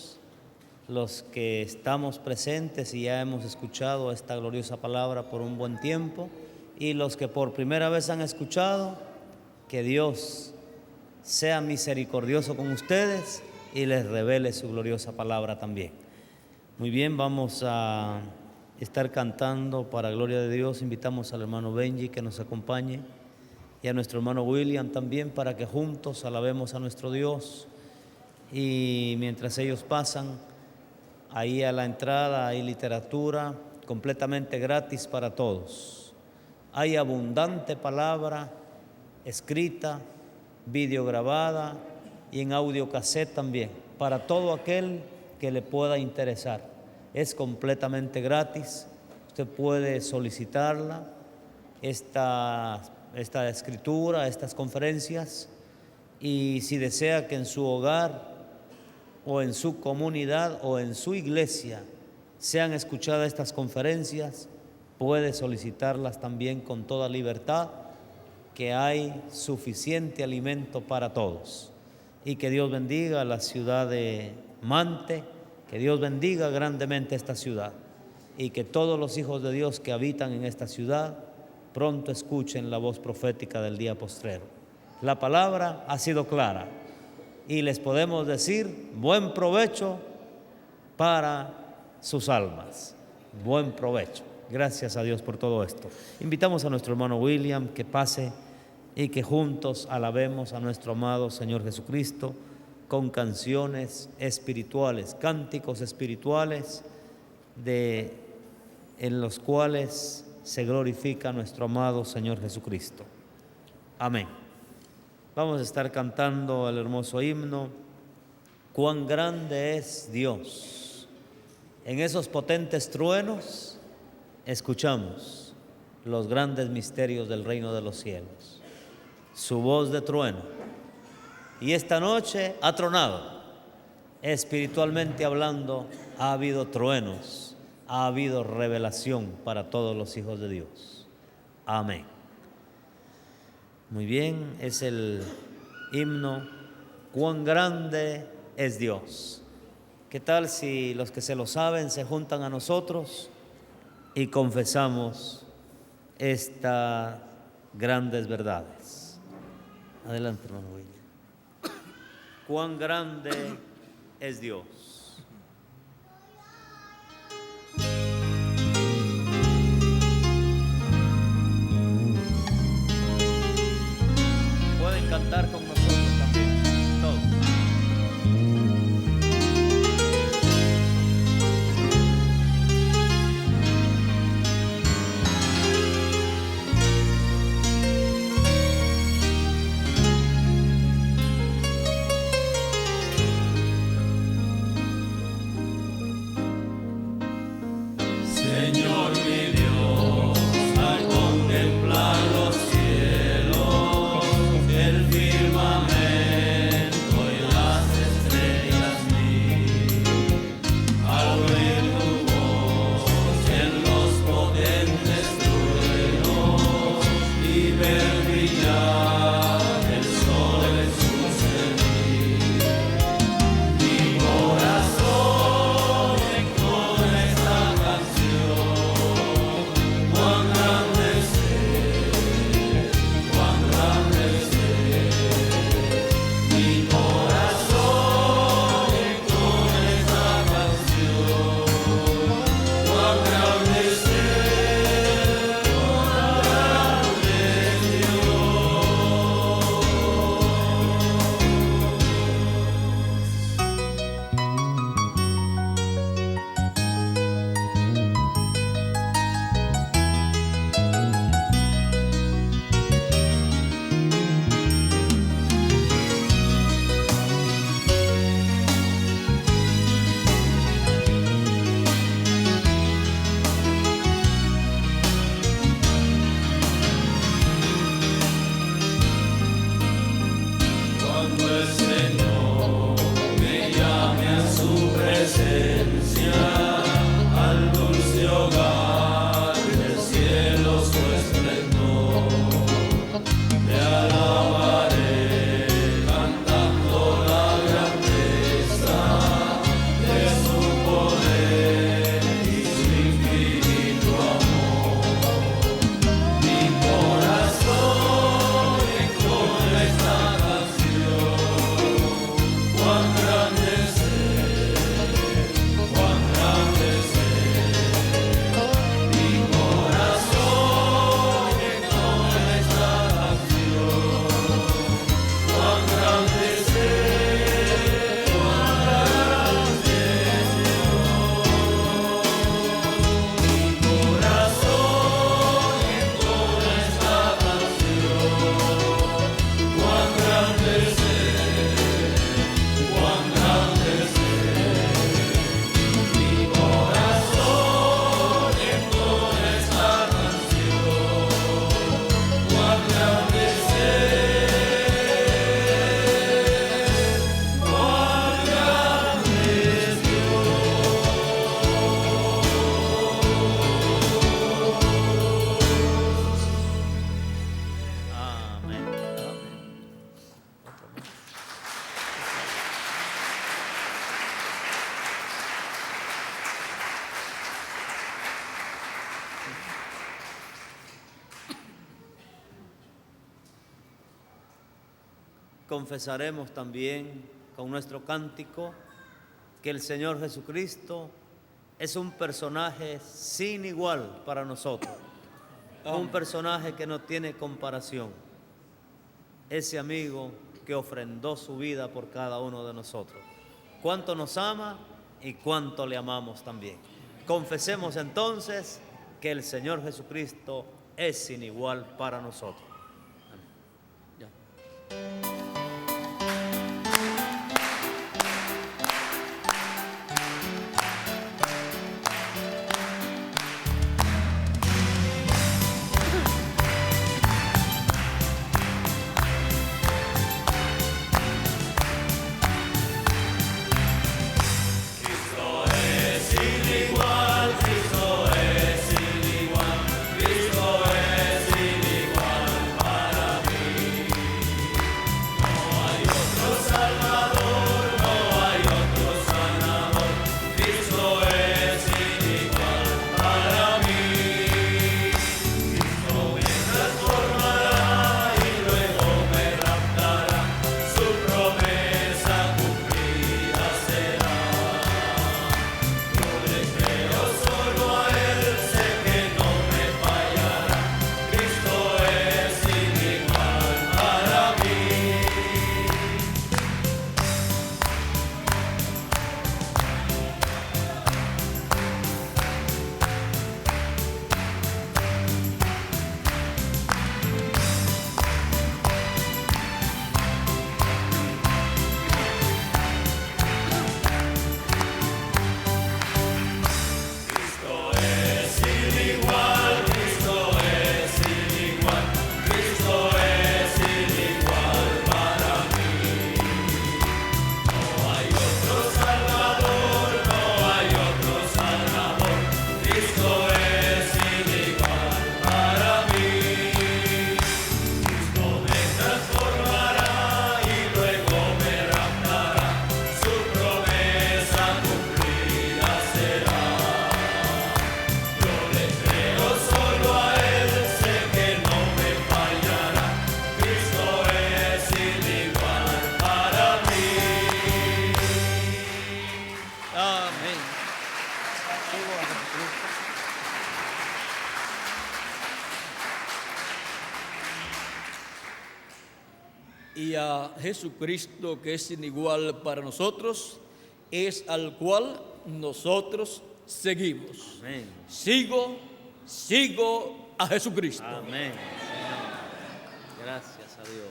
los que estamos presentes y ya hemos escuchado esta gloriosa palabra por un buen tiempo, y los que por primera vez han escuchado, que Dios sea misericordioso con ustedes y les revele su gloriosa palabra también. Muy bien, vamos a estar cantando para gloria de Dios. Invitamos al hermano Benji que nos acompañe y a nuestro hermano William también para que juntos alabemos a nuestro Dios. Y mientras ellos pasan, ahí a la entrada hay literatura completamente gratis para todos. Hay abundante palabra escrita, videograbada y en audio cassette también, para todo aquel que le pueda interesar. Es completamente gratis. Usted puede solicitarla, esta escritura, estas conferencias, y si desea que en su hogar o en su comunidad o en su iglesia sean escuchadas estas conferencias, puede solicitarlas también con toda libertad, que hay suficiente alimento para todos. Y que Dios bendiga a la ciudad de Mante, que Dios bendiga grandemente esta ciudad, y que todos los hijos de Dios que habitan en esta ciudad pronto escuchen la voz profética del día postrero. La palabra ha sido clara y les podemos decir buen provecho para sus almas. Buen provecho. Gracias a Dios por todo esto. Invitamos a nuestro hermano William que pase y que juntos alabemos a nuestro amado Señor Jesucristo con canciones espirituales, cánticos espirituales en los cuales se glorifica nuestro amado Señor Jesucristo. Amén. Vamos a estar cantando el hermoso himno, cuán grande es Dios. En esos potentes truenos escuchamos los grandes misterios del reino de los cielos. Su voz de trueno. Y esta noche ha tronado. Espiritualmente hablando, ha habido truenos, ha habido revelación para todos los hijos de Dios. Amén. Muy bien, es el himno, cuán grande es Dios. ¿Qué tal si los que se lo saben se juntan a nosotros y confesamos estas grandes verdades? Adelante, hermano William. Cuán grande es Dios. Pueden cantar con nosotros también, todos. Señor mi Dios, al contemplar los cielos, el firmamento confesaremos también con nuestro cántico que el Señor Jesucristo es un personaje sin igual para nosotros, un personaje que no tiene comparación, ese amigo que ofrendó su vida por cada uno de nosotros. Cuánto nos ama y cuánto le amamos también. Confesemos entonces que el Señor Jesucristo es sin igual para nosotros. Y a Jesucristo, que es sin igual para nosotros, es al cual nosotros seguimos. Amén. Sigo a Jesucristo. Amén. Señor. Gracias a Dios.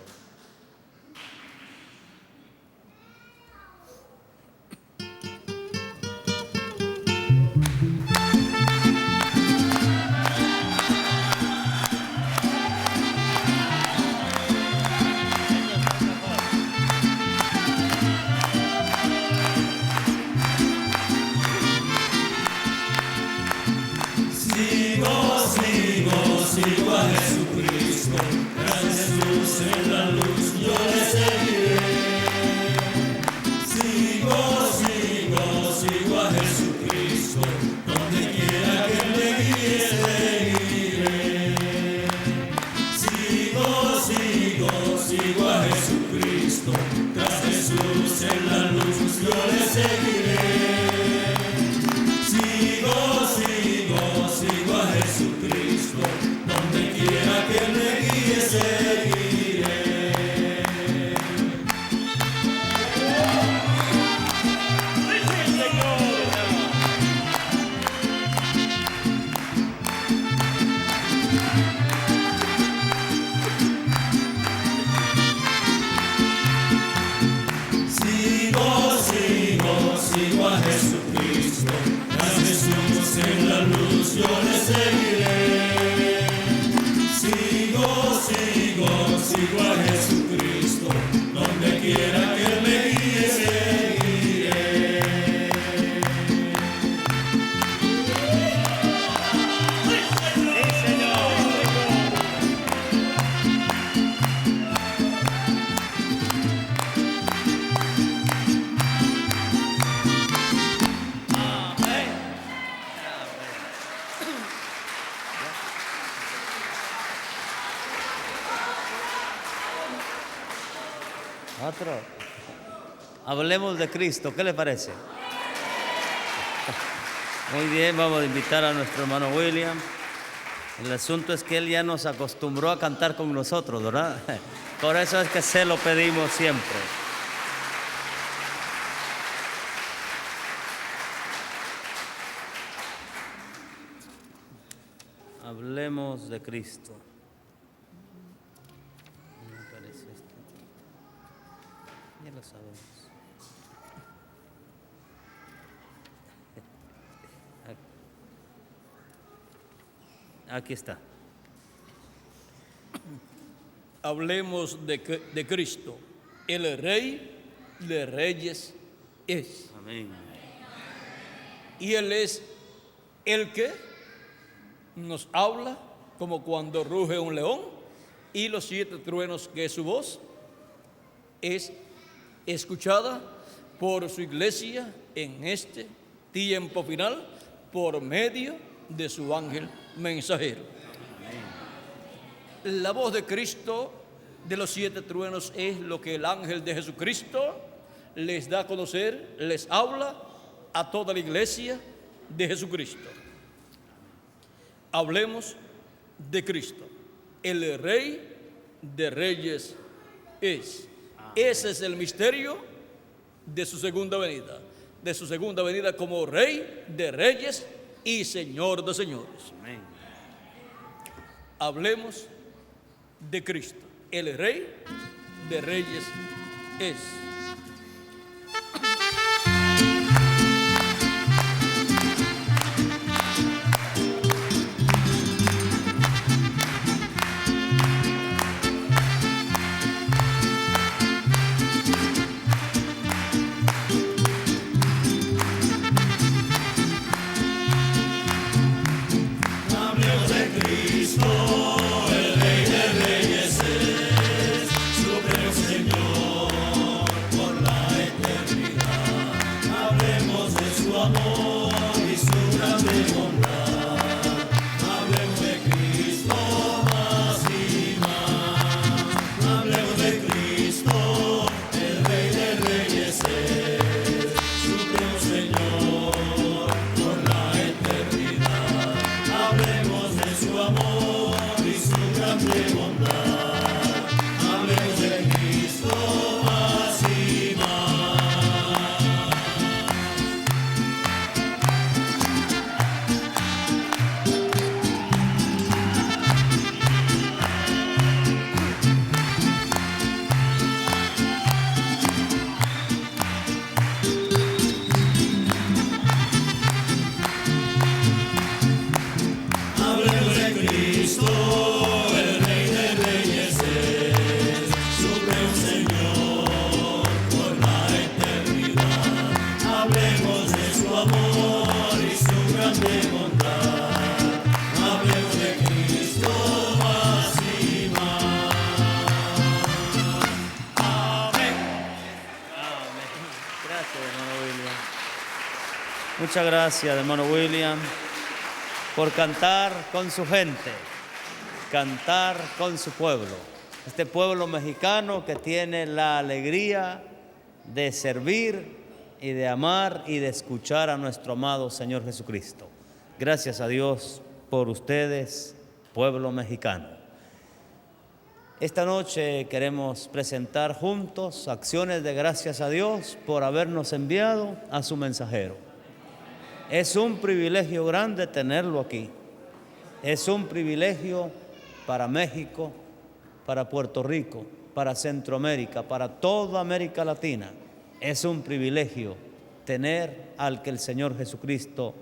Sigo a Jesucristo, tras Jesús en la luz yo le seguiré. Sigo a Jesucristo, donde quiera que me guíe seguiré. Sigo a Jesucristo, tras Jesús en la luz yo le seguiré. Sigo a Jesucristo, donde quiera que me guíe seguiré. Otro. Hablemos de Cristo, ¿qué le parece? Muy bien, vamos a invitar a nuestro hermano William. El asunto es que él ya nos acostumbró a cantar con nosotros, ¿verdad? Por eso es que se lo pedimos siempre. Hablemos de Cristo. Me parece esto. Ya lo sabemos. Aquí está. Hablemos de Cristo. El Rey de Reyes es. Amén. Y Él es el que nos habla como cuando ruge un león, y los 7 truenos, que es su voz, es escuchada por su iglesia en este tiempo final por medio de su ángel mensajero. La voz de Cristo de los 7 truenos es lo que el ángel de Jesucristo les da a conocer, les habla a toda la iglesia de Jesucristo. Hablemos de Cristo. El Rey de Reyes es. Ese es el misterio de su segunda venida. De su segunda venida como Rey de Reyes y Señor de señores. Amén. Hablemos de Cristo. El Rey de Reyes es. Hablemos de Cristo, el Rey de Reyes es, supremo Señor por la eternidad. Hablemos de su amor y su grande bondad. Hablemos de Cristo más y más. Hablemos de Cristo, el Rey de Reyes es, supremo Señor por la eternidad. Hablemos de su amor y su grande bondad. Hablemos de Cristo más y más. Hablemos de Cristo, el Rey de Reyes es, supremo Señor por la eternidad. Hablemos de su amor y su grande bondad. Hablemos de Cristo más y más. Amén. Gracias, hermano William. Muchas gracias, hermano William, por cantar con su gente, cantar con su pueblo. Este pueblo mexicano que tiene la alegría de servir y de amar y de escuchar a nuestro amado Señor Jesucristo. Gracias a Dios por ustedes, pueblo mexicano. Esta noche queremos presentar juntos acciones de gracias a Dios por habernos enviado a su mensajero. Es un privilegio grande tenerlo aquí. Es un privilegio para México, para Puerto Rico, para Centroamérica, para toda América Latina. Es un privilegio tener al que el Señor Jesucristo